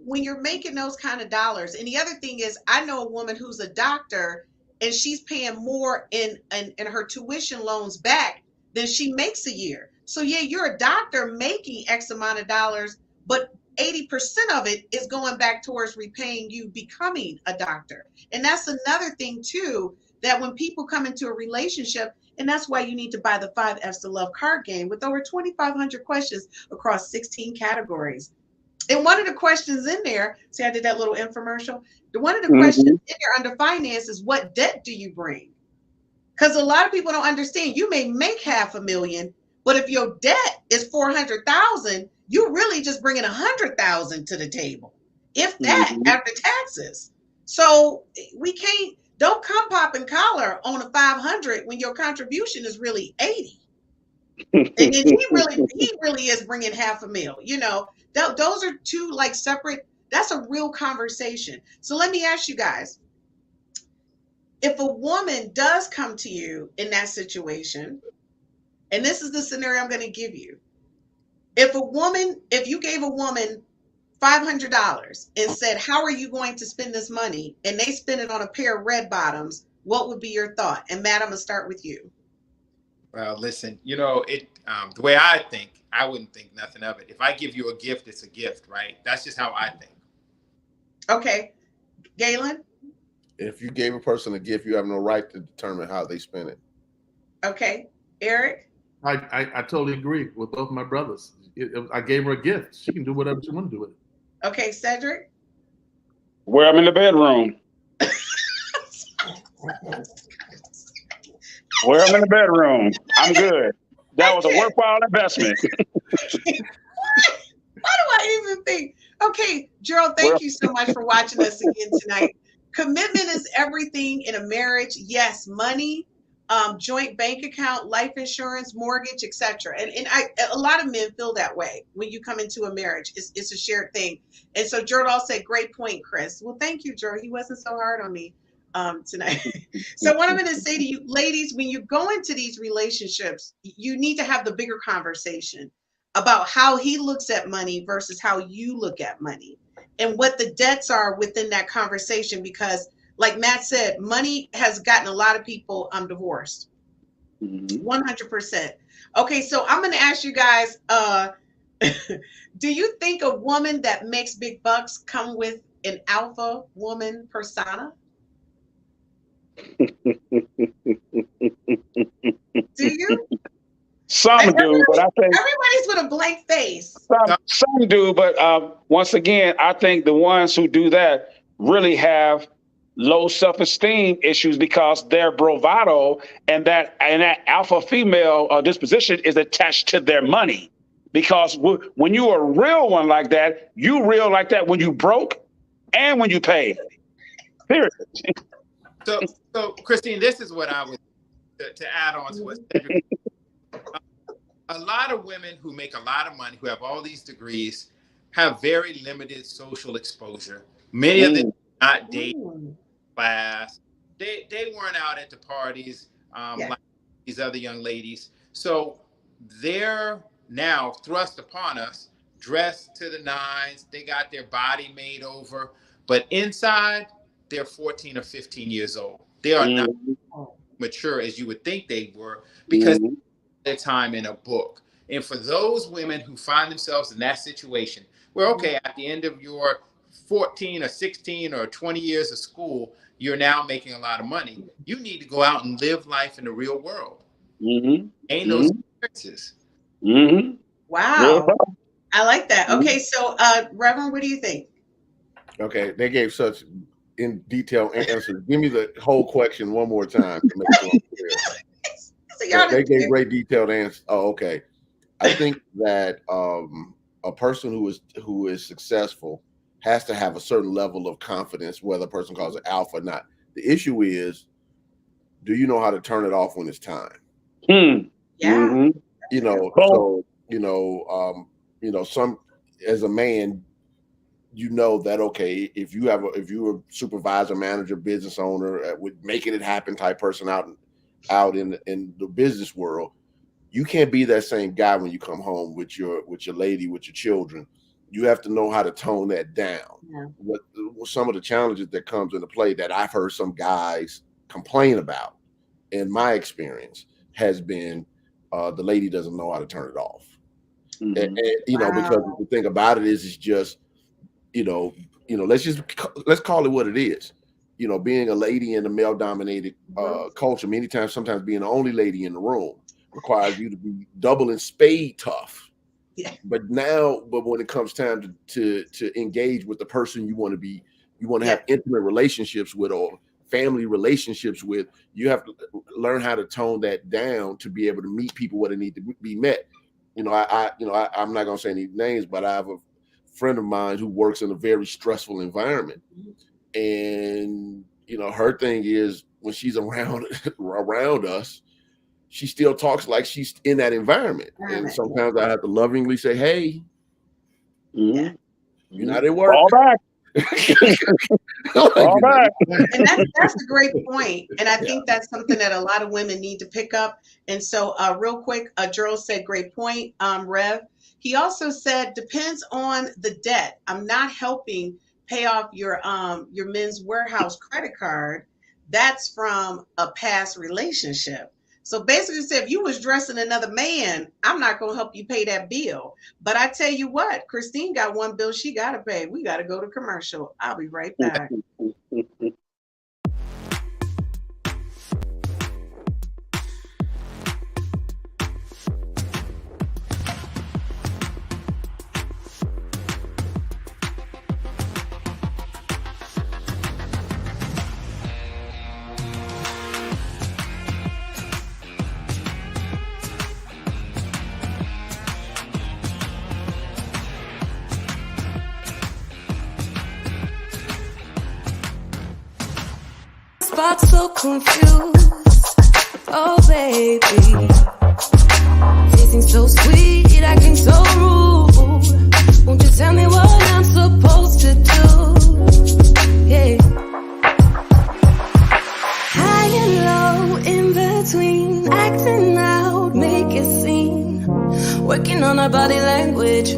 when you're making those kind of dollars, and the other thing is, I know a woman who's a doctor, and she's paying more in her tuition loans back than she makes a year. So you're a doctor making X amount of dollars, but 80% of it is going back towards repaying you becoming a doctor. And that's another thing too, that when people come into a relationship, and that's why you need to buy the 5 F's to Love card game with over 2,500 questions across 16 categories. And one of the questions in there, see, I did that little infomercial. One of the questions in there under finance is, what debt do you bring? Because a lot of people don't understand. You may make $500,000, but if your debt is $400,000, you're really just bringing $100,000 to the table, if that, after taxes. So don't come popping collar on a 500 when your contribution is really 80. And then he really is bringing $500,000. Those are two separate. That's a real conversation. So let me ask you guys, if a woman does come to you in that situation, and this is the scenario I'm going to give you. If you gave a woman $500 and said, how are you going to spend this money? And they spend it on a pair of red bottoms, what would be your thought? And Matt, I'm going to start with you. Well, listen, the way I think, I wouldn't think nothing of it. If I give you a gift, it's a gift, right? That's just how I think. Okay. Galen? If you gave a person a gift, you have no right to determine how they spend it. Okay. Eric? I totally agree with both my brothers. I gave her a gift. She can do whatever she wants to do with it. Okay, Cedric? Where I'm in the bedroom. Where I'm in the bedroom. I'm good. That was a worthwhile investment. Why do I even think? Okay, Gerald, thank you so much for watching us again tonight. Commitment is everything in a marriage. Yes, money, joint bank account, life insurance, mortgage, etc. And a lot of men feel that way when you come into a marriage. It's a shared thing. And so Gerald also said, great point, Chris. Well, thank you, Gerald. He wasn't so hard on me tonight. So what I'm going to say to you, ladies, when you go into these relationships, you need to have the bigger conversation about how he looks at money versus how you look at money, and what the debts are within that conversation. Because like Matt said, money has gotten a lot of people divorced. 100%. Okay, so I'm going to ask you guys, do you think a woman that makes big bucks come with an alpha woman persona? Do you? Some do, but I think Everybody's with a blank face. some do. But once again, I think the ones who do that really have low self-esteem issues because their bravado and that alpha female disposition is attached to their money. Because when you are a real one like that, you real like that when you broke and when you paid. Period. So Christine, this is what I would to add on to what Cedric. A lot of women who make a lot of money, who have all these degrees, have very limited social exposure. Many of them not date class. They weren't out at the parties like these other young ladies. So they're now thrust upon us, dressed to the nines. They got their body made over, but inside they're 14 or 15 years old. They are not mature as you would think they were because their time in a book. And for those women who find themselves in that situation, where, okay, at the end of your 14 or 16 or 20 years of school, you're now making a lot of money. You need to go out and live life in the real world. Ain't those experiences. Wow. I like that. Okay, so Reverend, what do you think? Okay, they gave such in detail answers. Give me the whole question one more time to make sure I'm clear. They gave great detailed answers. Oh, okay. I think that a person who is successful has to have a certain level of confidence, whether a person calls it alpha or not. The issue is, do you know how to turn it off when it's time? Yeah. You know, so some as a man, you know that okay, if you're a supervisor, manager, business owner, with making it happen type person out in the business world, you can't be that same guy when you come home with your lady, with your children. You have to know how to tone that down. Yeah. What some of the challenges that comes into play that I've heard some guys complain about, in my experience, has been the lady doesn't know how to turn it off. And because the thing about it is just, let's call it what it is. Being a lady in a male-dominated culture, many times, sometimes being the only lady in the room requires you to be double and spade tough. Yeah. But when it comes time to engage with the person you want to have intimate relationships with or family relationships with, you have to learn how to tone that down to be able to meet people where they need to be met. I'm not going to say any names, but I have a friend of mine who works in a very stressful environment. And, her thing is when she's around us, she still talks like she's in that environment. And sometimes I have to lovingly say, hey, you're not at work. All back. All back. And that's a great point. And I think that's something that a lot of women need to pick up. And so real quick, Gerald said, great point, Rev. He also said, depends on the debt. I'm not helping pay off your Men's Warehouse credit card. That's from a past relationship. So basically said, if you was dressing another man, I'm not going to help you pay that bill. But I tell you what, Christine got one bill she got to pay. We got to go to commercial. I'll be right back. Spot so confused, oh baby. Tasting so sweet, acting so rude. Won't you tell me what I'm supposed to do? Yeah. High and low, in between, acting out, make a scene. Working on our body language,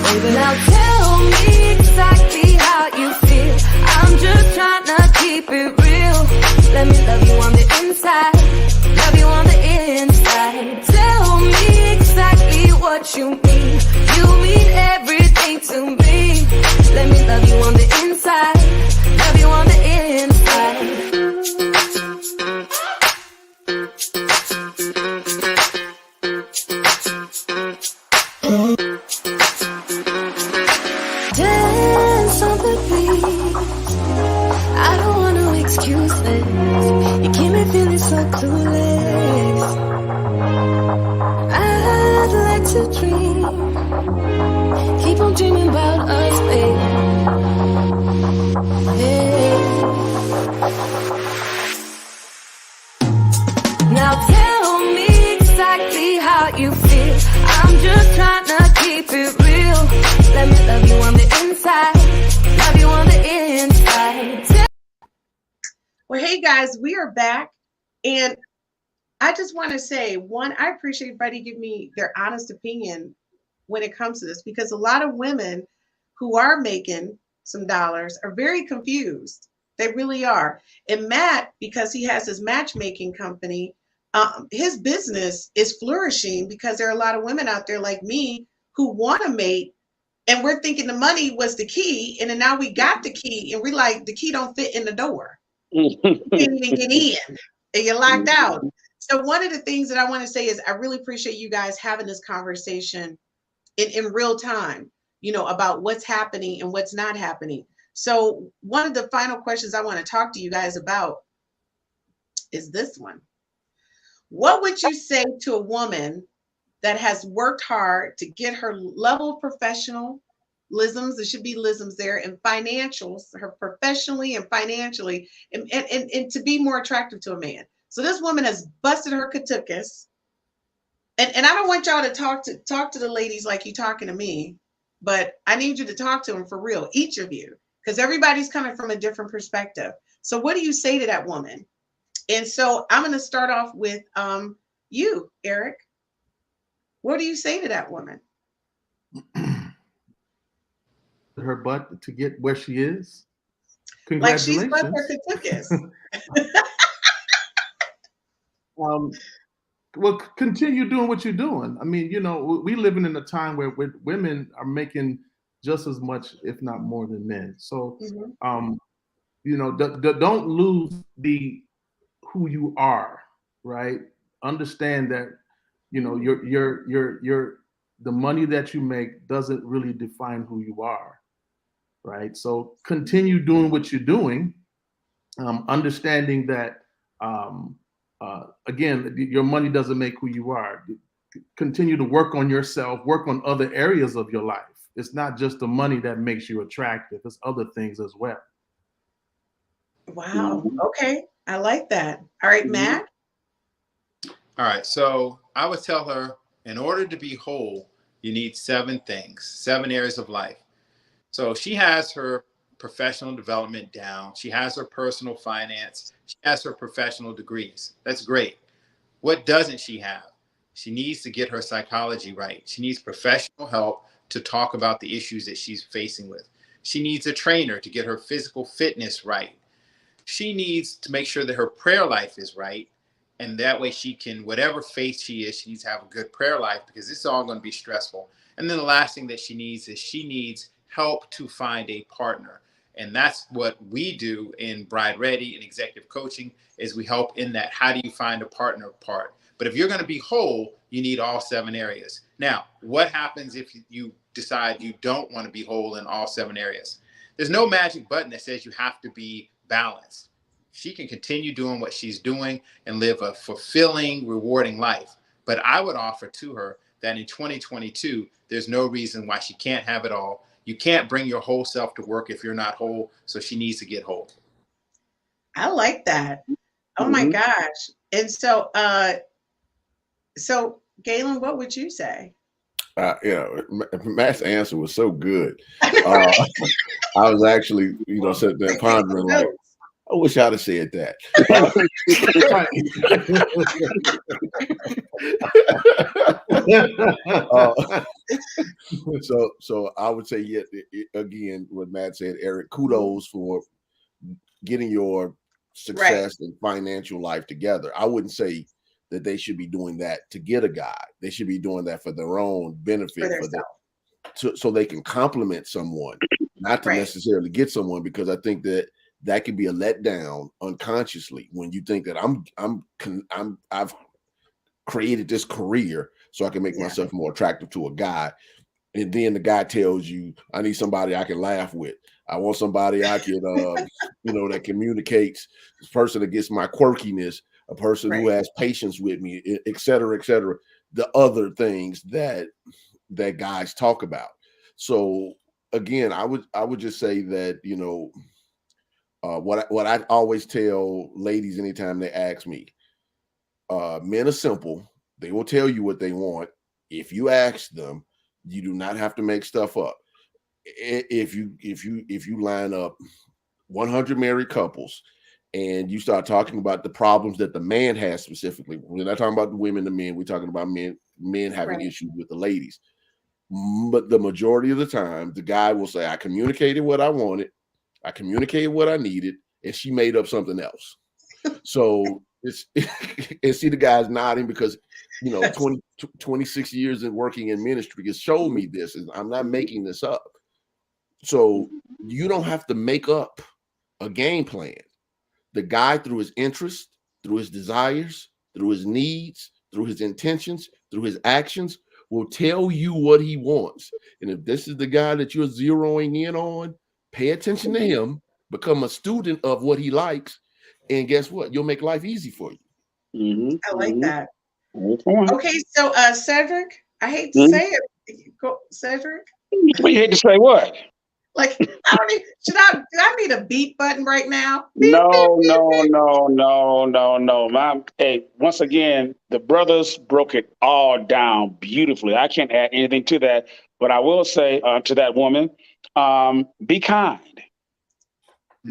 Baby, now tell me exactly how you feel. I'm just trying to keep it real. Let me love you on the inside. Love you on the inside. Tell me exactly what you mean. You mean everything to me. Let me love you on the inside. Love you on the inside. Now tell me exactly how you feel. I'm just trying to keep it real. Let me love you on the inside. Love you on the inside. Well, hey guys, we are back. And I just want to say, one, I appreciate everybody giving me their honest opinion when it comes to this, because a lot of women who are making some dollars are very confused. They really are. And Matt, because he has his matchmaking company, his business is flourishing because there are a lot of women out there like me who want to mate, and we're thinking the money was the key, and then now we got the key, and we're like, the key don't fit in the door. You can't even get in, and you're locked out. So one of the things that I want to say is I really appreciate you guys having this conversation in real time, about what's happening and what's not happening. So one of the final questions I want to talk to you guys about is this one. What would you say to a woman that has worked hard to get her level of professionalisms, there should be lisms there, and financials, her professionally and financially, and to be more attractive to a man? So this woman has busted her katukas. And I don't want y'all to talk to the ladies like you're talking to me, but I need you to talk to them for real, each of you, because everybody's coming from a different perspective. So what do you say to that woman? And so I'm going to start off with you, Eric. What do you say to that woman? Her butt to get where she is. Like she's Congratulations. busted her katukas. Well, continue doing what you're doing. I mean, we living in a time where women are making just as much, if not more, than men. So, don't lose who you are, right? Understand that, the money that you make doesn't really define who you are, right? So continue doing what you're doing, understanding that, again, your money doesn't make who you are. Continue to work on yourself, work on other areas of your life. It's not just the money that makes you attractive, it's other things as well. Wow. Okay. I like that. All right, Matt. All right. So I would tell her, in order to be whole, you need 7 things, 7 areas of life. So she has her professional development down. She has her personal finance. She has her professional degrees. That's great. What doesn't she have? She needs to get her psychology right. She needs professional help to talk about the issues that she's facing with. She needs a trainer to get her physical fitness right. She needs to make sure that her prayer life is right. And that way she can, whatever faith she is, she needs to have a good prayer life, because this is all going to be stressful. And then the last thing that she needs help to find a partner. And that's what we do in Bride Ready and executive coaching, is we help in that, how do you find a partner part? But if you're going to be whole, you need all 7 areas. Now, what happens if you decide you don't want to be whole in all 7 areas? There's no magic button that says you have to be balanced. She can continue doing what she's doing and live a fulfilling, rewarding life. But I would offer to her that in 2022, there's no reason why she can't have it all. You can't bring your whole self to work if you're not whole. So she needs to get whole. I like that. Oh my gosh. And so, Galen, what would you say? Matt's answer was so good. I was actually, sitting there pondering, like, I wish I'd have said that. So I would say, again, what Matt said, Eric, kudos for getting your success and financial life together. I wouldn't say that they should be doing that to get a guy. They should be doing that for their own benefit, so they can complement someone, not to necessarily get someone, because I think that can be a letdown unconsciously when you think that I've created this career so I can make myself more attractive to a guy, and then the guy tells you, I need somebody I can laugh with. I want somebody I can, that communicates, this person that gets my quirkiness, a person who has patience with me, et cetera, the other things that guys talk about. So again, I would just say that, What I always tell ladies anytime they ask me, men are simple. They will tell you what they want. If you ask them, you do not have to make stuff up. If you line up 100 married couples and you start talking about the problems that the man has specifically, we're not talking about the women, the men, we're talking about men having Right. issues with the ladies. But the majority of the time, the guy will say, I communicated what I wanted, I communicated what I needed, and she made up something else. So it's and see the guys nodding because 26 years in working in ministry has showed me this, and I'm not making this up. So you don't have to make up a game plan. The guy, through his interest, through his desires, through his needs, through his intentions, through his actions, will tell you what he wants. And if this is the guy that you're zeroing in on, pay attention to him, become a student of what he likes, and guess what? You'll make life easy for you. I like that. Mm-hmm. Okay, so Cedric, I hate to say it. Cedric, You hate to say what? like I don't need, do I need a beat button right now? Beep, No, beep, beep, no, beep. no. Hey, once again, the brothers broke it all down beautifully. I can't add anything to that, but I will say to that woman, be kind,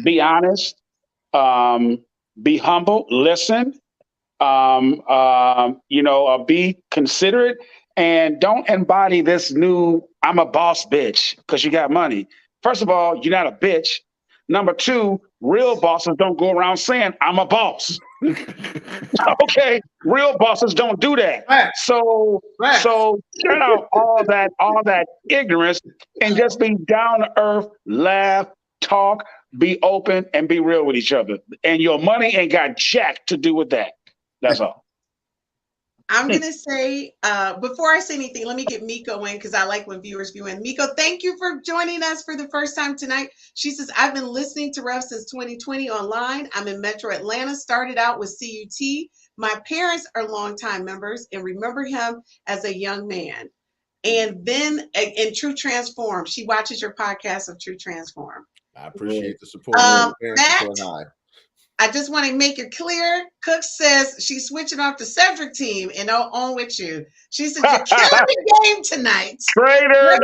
be honest, be humble, listen, be considerate, and don't embody this new "I'm a boss bitch" because you got money. First of all, you're not a bitch. Number two, real bosses don't go around saying "I'm a boss." Okay, real bosses don't do that. Facts. So Facts. turn out all that ignorance and just be down to earth, laugh, talk, be open, and be real with each other. And your money ain't got jack to do with that. That's all. I'm gonna say before I say anything, let me get Miko in because I like when viewers view in. Miko, thank you for joining us for the first time tonight. She says, I've been listening to Rev since 2020 online. I'm in Metro Atlanta, started out with CUT. My parents are longtime members and remember him as a young man. And then in True Transform, she watches your podcast of True Transform. I appreciate the support. Parents Matt, support high. I just want to make it clear. Cook says she's switching off the Cedric team and on with you. She said, you're killing the game tonight. Traitor.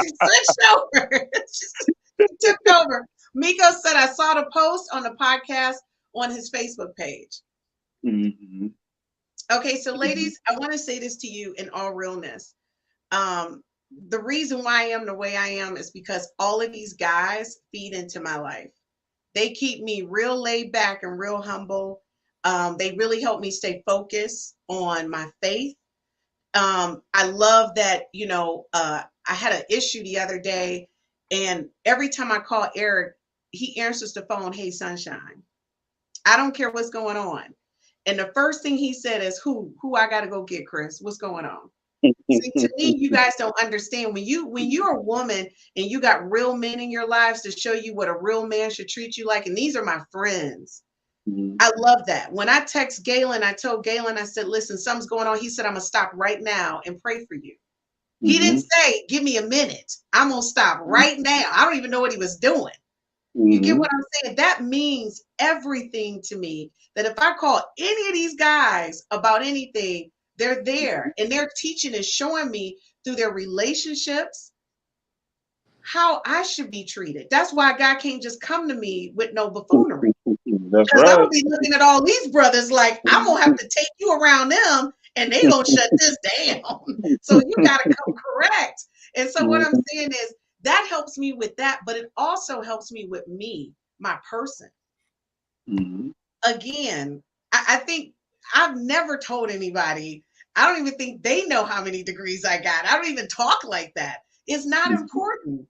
She switched over. She took over. Miko said, I saw the post on the podcast on his Facebook page. Mm-hmm. Okay, so ladies, I want to say this to you in all realness. The reason why I am the way I am is because all of these guys feed into my life. They keep me real laid back and real humble. They really help me stay focused on my faith. I love that, I had an issue the other day, and every time I call Eric, he answers the phone, hey, sunshine. I don't care what's going on. And the first thing he said is, who I got to go get, Chris? What's going on? See, to me, you guys don't understand when you're a woman and you got real men in your lives to show you what a real man should treat you like. And these are my friends. Mm-hmm. I love that. When I text Galen, I told Galen, I said, listen, something's going on. He said, I'm going to stop right now and pray for you. Mm-hmm. He didn't say, give me a minute. I'm going to stop right now. I don't even know what he was doing. Mm-hmm. You get what I'm saying? That means everything to me, that if I call any of these guys about anything, they're there, and their teaching is showing me through their relationships how I should be treated. That's why God can't just come to me with no buffoonery. That's because right. I'm gonna be looking at all these brothers like I'm gonna have to take you around them, and they gonna shut this down. So you gotta come correct. And so what I'm saying is that helps me with that, but it also helps me with me, my person. Mm-hmm. Again, I think I've never told anybody. I don't even think they know how many degrees I got. I don't even talk like that. It's not important.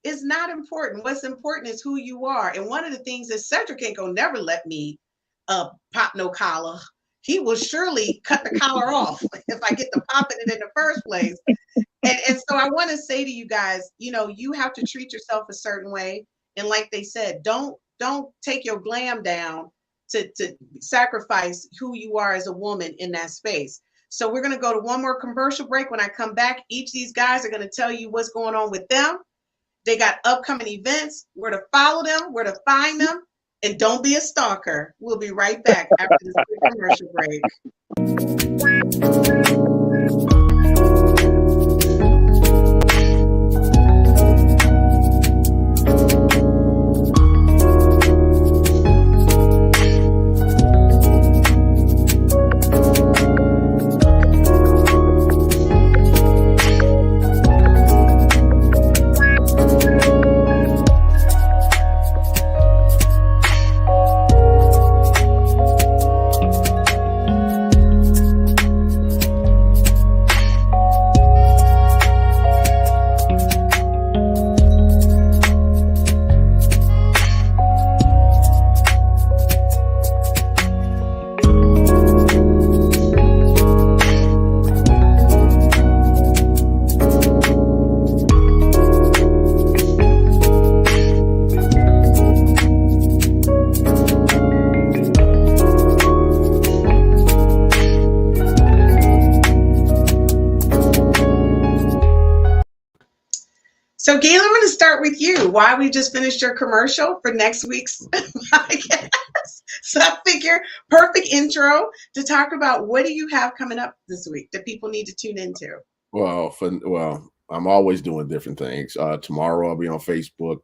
It's not important. What's important is who you are. And one of the things is Cedric ain't gonna never let me pop no collar. He will surely cut the collar off if I get to popping it in the first place. And so I want to say to you guys, you have to treat yourself a certain way. And like they said, don't take your glam down to sacrifice who you are as a woman in that space. So we're going to go to one more commercial break. When I come back, each of these guys are going to tell you what's going on with them. They got upcoming events, where to follow them, where to find them, and don't be a stalker. We'll be right back after this quick commercial break. So, Gayla, I'm going to start with you. Why we just finished your commercial for next week's podcast. So I figure perfect intro to talk about what do you have coming up this week that people need to tune into? Well, I'm always doing different things. Tomorrow I'll be on Facebook,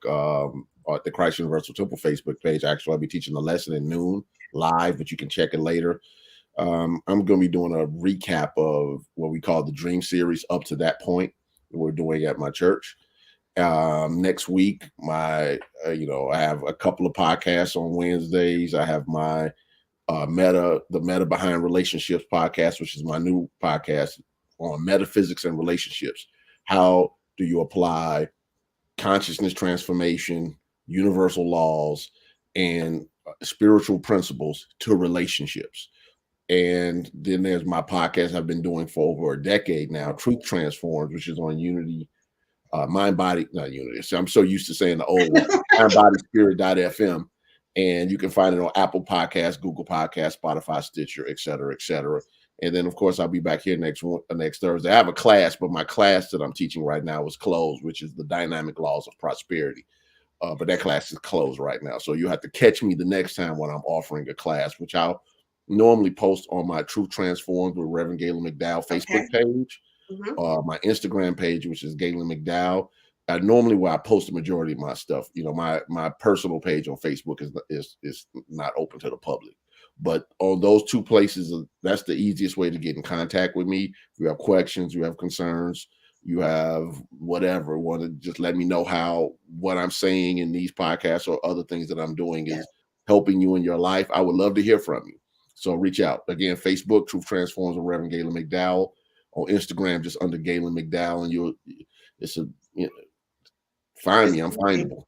at the Christ Universal Temple Facebook page. Actually, I'll be teaching a lesson at noon live, but you can check it later. I'm going to be doing a recap of what we call the Dream Series up to that point we're doing at my church. Next week, I have a couple of podcasts on Wednesdays. I have my the Meta Behind Relationships podcast, which is my new podcast on metaphysics and relationships. How do you apply consciousness transformation, universal laws, and spiritual principles to relationships? And then there's my podcast I've been doing for over a decade now, Truth Transforms, which is on Unity. Mind Body, not Unity. So I'm so used to saying the old one, mindbodyspirit.fm. And you can find it on Apple Podcasts, Google Podcasts, Spotify, Stitcher, et cetera, et cetera. And then, of course, I'll be back here next Thursday. I have a class, but my class that I'm teaching right now is closed, which is the Dynamic Laws of Prosperity. But that class is closed right now. So you have to catch me the next time when I'm offering a class, which I'll normally post on my Truth Transforms with Reverend Galen McDowell Facebook page. Mm-hmm. My Instagram page, which is Galen McDowell. Normally where I post the majority of my stuff. My personal page on Facebook is not open to the public. But on those two places, that's the easiest way to get in contact with me. If you have questions, you have concerns, you have whatever, want to just let me know what I'm saying in these podcasts or other things that I'm doing is helping you in your life. I would love to hear from you. So reach out. Again, Facebook, Truth Transforms with Reverend Galen McDowell. On Instagram, just under Galen McDowell, and find me. I'm findable.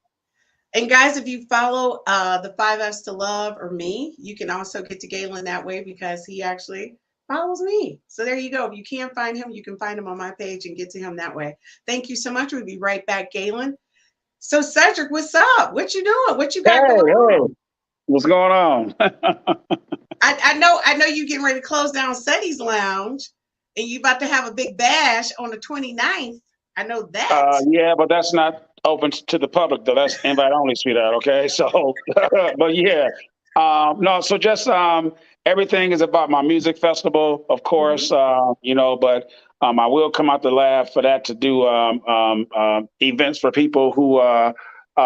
And guys, if you follow the 5 F's to Love or me, you can also get to Galen that way because he actually follows me. So there you go. If you can't find him, you can find him on my page and get to him that way. Thank you so much. We'll be right back, Galen. So Cedric, what's up? What you doing? What you got going on? What's going on? I know you're getting ready to close down Seti's Lounge. And you about to have a big bash on the 29th. I know that. Yeah, but that's not open to the public, though. That's invite only, sweetheart. Okay, so, but yeah. No, so just everything is about my music festival, of course, but I will come out the lab for that to do events for people who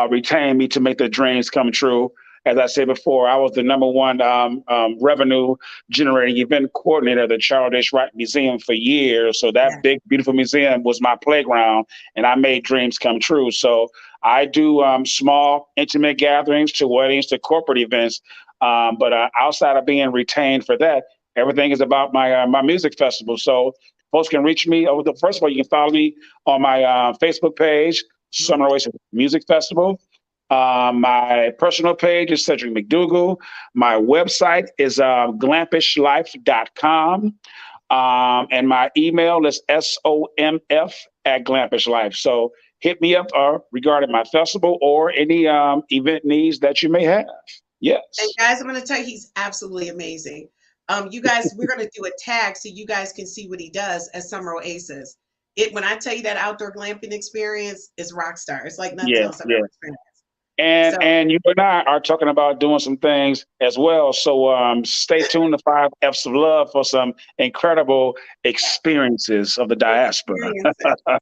retain me to make their dreams come true. As I said before, I was the #1 revenue generating event coordinator of the Charles H. Wright Museum for years. So that big, beautiful museum was my playground, and I made dreams come true. So I do small, intimate gatherings to weddings to corporate events. But outside of being retained for that, everything is about my music festival. So folks can reach me. First of all, you can follow me on my Facebook page, Summer Oasis Music Festival. My personal page is Cedric McDougal. My website is glampishlife.com. And my email is somf@glampishlife. So hit me up regarding my festival or any event needs that you may have. Yes. And guys, I'm going to tell you, he's absolutely amazing. You guys, we're going to do a tag so you guys can see what he does at Summer Oasis. When I tell you that outdoor glamping experience is rock star. It's like nothing Yeah, else I've yeah. ever experienced. And So- and you and I are talking about doing some things as well. So stay tuned to 5 F's of Love for some incredible experiences of the diaspora. All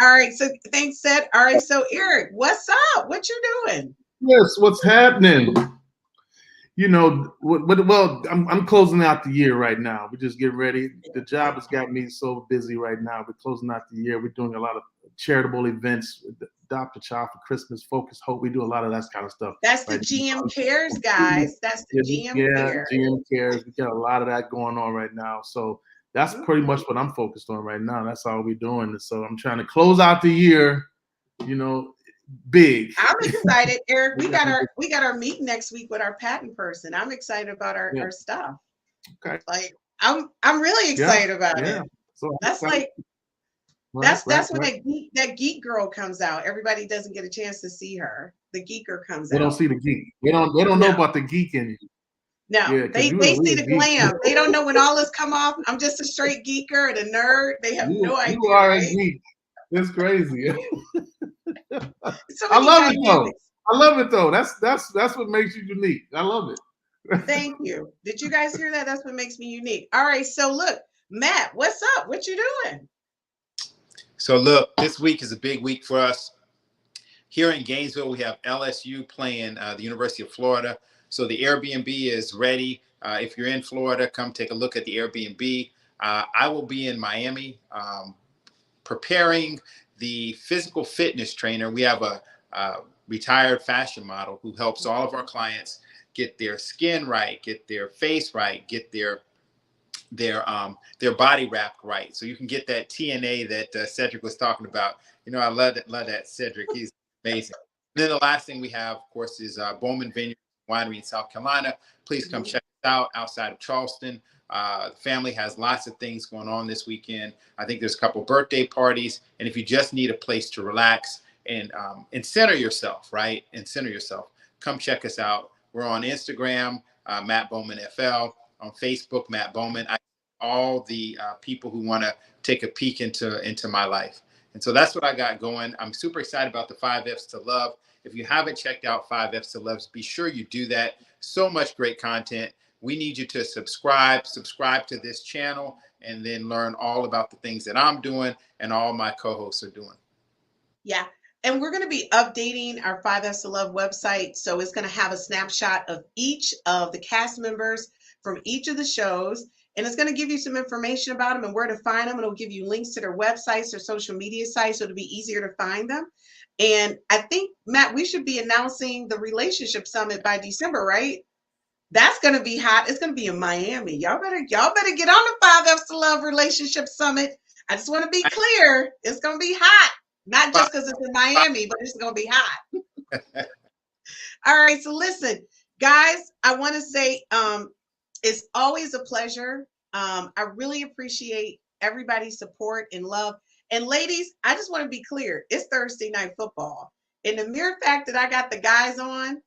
right. So thanks, Seth. All right. So Eric, what's up? What you doing? Yes, what's happening? You know, well, I'm closing out the year right now. We're just getting ready. The job has got me so busy right now. We're closing out the year. We're doing a lot of charitable events, Adopt a Child for Christmas, Focus Hope. We do a lot of that kind of stuff. That's the right now. GM Cares, guys. That's the GM Cares. GM Cares. We got a lot of that going on right now. So that's pretty much what I'm focused on right now. That's all we're doing. And so I'm trying to close out the year, you know, big. I'm excited, Eric. We got our meeting next week with our patent person. I'm excited about our stuff. Okay. Like I'm really excited about it. So That's like that's when that geek girl comes out. Everybody doesn't get a chance to see her. The geeker comes They out. don't see the geek. They don't know about the geek in you. No, Yeah, 'cause they you see a real the geek. glam. They don't know when all this come off. I'm just a straight geeker and a nerd. They have no idea. You are right? a geek. It's crazy. So I many love it though. dynamics. I love it though. That's what makes you unique. I love it. Thank you. Did you guys hear that? That's what makes me unique. All right. So look, Matt, what's up? What you doing? So look, this week is a big week for us. Here in Gainesville, we have LSU playing the University of Florida. So the Airbnb is ready. If you're in Florida, come take a look at the Airbnb. I will be in Miami preparing the physical fitness trainer. We have a retired fashion model who helps all of our clients get their skin right, get their face right, get their body wrapped right. So you can get that TNA that Cedric was talking about. You know, I love that Cedric. He's amazing. And then the last thing we have, of course, is Bowman Vineyard Winery in South Carolina. Please come check us out outside of Charleston. The family has lots of things going on this weekend. I think there's a couple birthday parties. And if you just need a place to relax and center yourself, right? And center yourself, come check us out. We're on Instagram, Matt Bowman FL, on Facebook, Matt Bowman. All the people who want to take a peek into my life. And so that's what I got going. I'm super excited about the 5 F's to Love. If you haven't checked out 5 F's to Love, be sure you do that. So much great content. We need you to subscribe to this channel, and then learn all about the things that I'm doing and all my co-hosts are doing. Yeah. And we're going to be updating our 5 F's to Love website. So it's going to have a snapshot of each of the cast members from each of the shows. And it's going to give you some information about them and where to find them. And it'll give you links to their websites, their social media sites, so it'll be easier to find them. And I think, Matt, we should be announcing the Relationship Summit by December, right? That's going to be hot. It's going to be in Miami. Y'all better get on the 5 F's to Love Relationship Summit. I just want to be clear. It's going to be hot. Not just because it's in Miami, but it's going to be hot. All right. So listen, guys, I want to say it's always a pleasure. I really appreciate everybody's support and love. And ladies, I just want to be clear. It's Thursday Night Football. And the mere fact that I got the guys on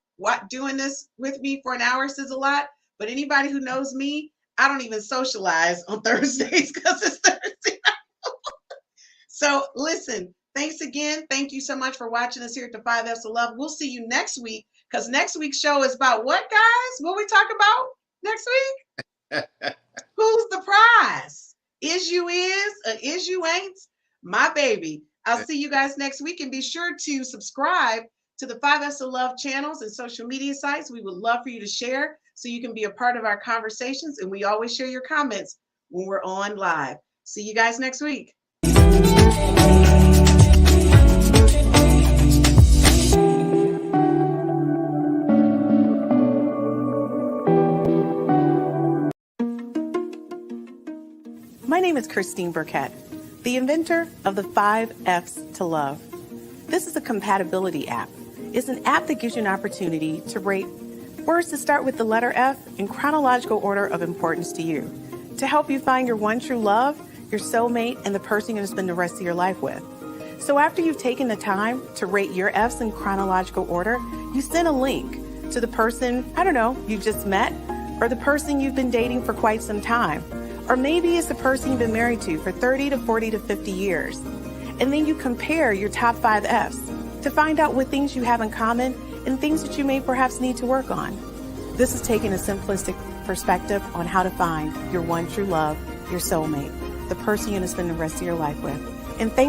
doing this with me for an hour says a lot. But anybody who knows me, I don't even socialize on Thursdays because it's Thursday Night Football. So listen, thanks again. Thank you so much for watching us here at the 5 F's to Love. We'll see you next week, because next week's show is about what, guys? What we talk about next week? Who's the prize? Is you is or is you ain't? My baby. I'll see you guys next week, and be sure to subscribe to the 5 F's to Love channels and social media sites. We would love for you to share so you can be a part of our conversations, and we always share your comments when we're on live. See you guys next week. My name is Christine Burkett, the inventor of the 5 F's to Love. This is a compatibility app. It's an app that gives you an opportunity to rate words that start with the letter F in chronological order of importance to you, to help you find your one true love, your soulmate, and the person you're going to spend the rest of your life with. So after you've taken the time to rate your F's in chronological order, you send a link to the person, you just met, or the person you've been dating for quite some time. Or maybe it's the person you've been married to for 30 to 40 to 50 years. And then you compare your top 5 F's to find out what things you have in common and things that you may perhaps need to work on. This is taking a simplistic perspective on how to find your one true love, your soulmate, the person you're going to spend the rest of your life with. And thankfully,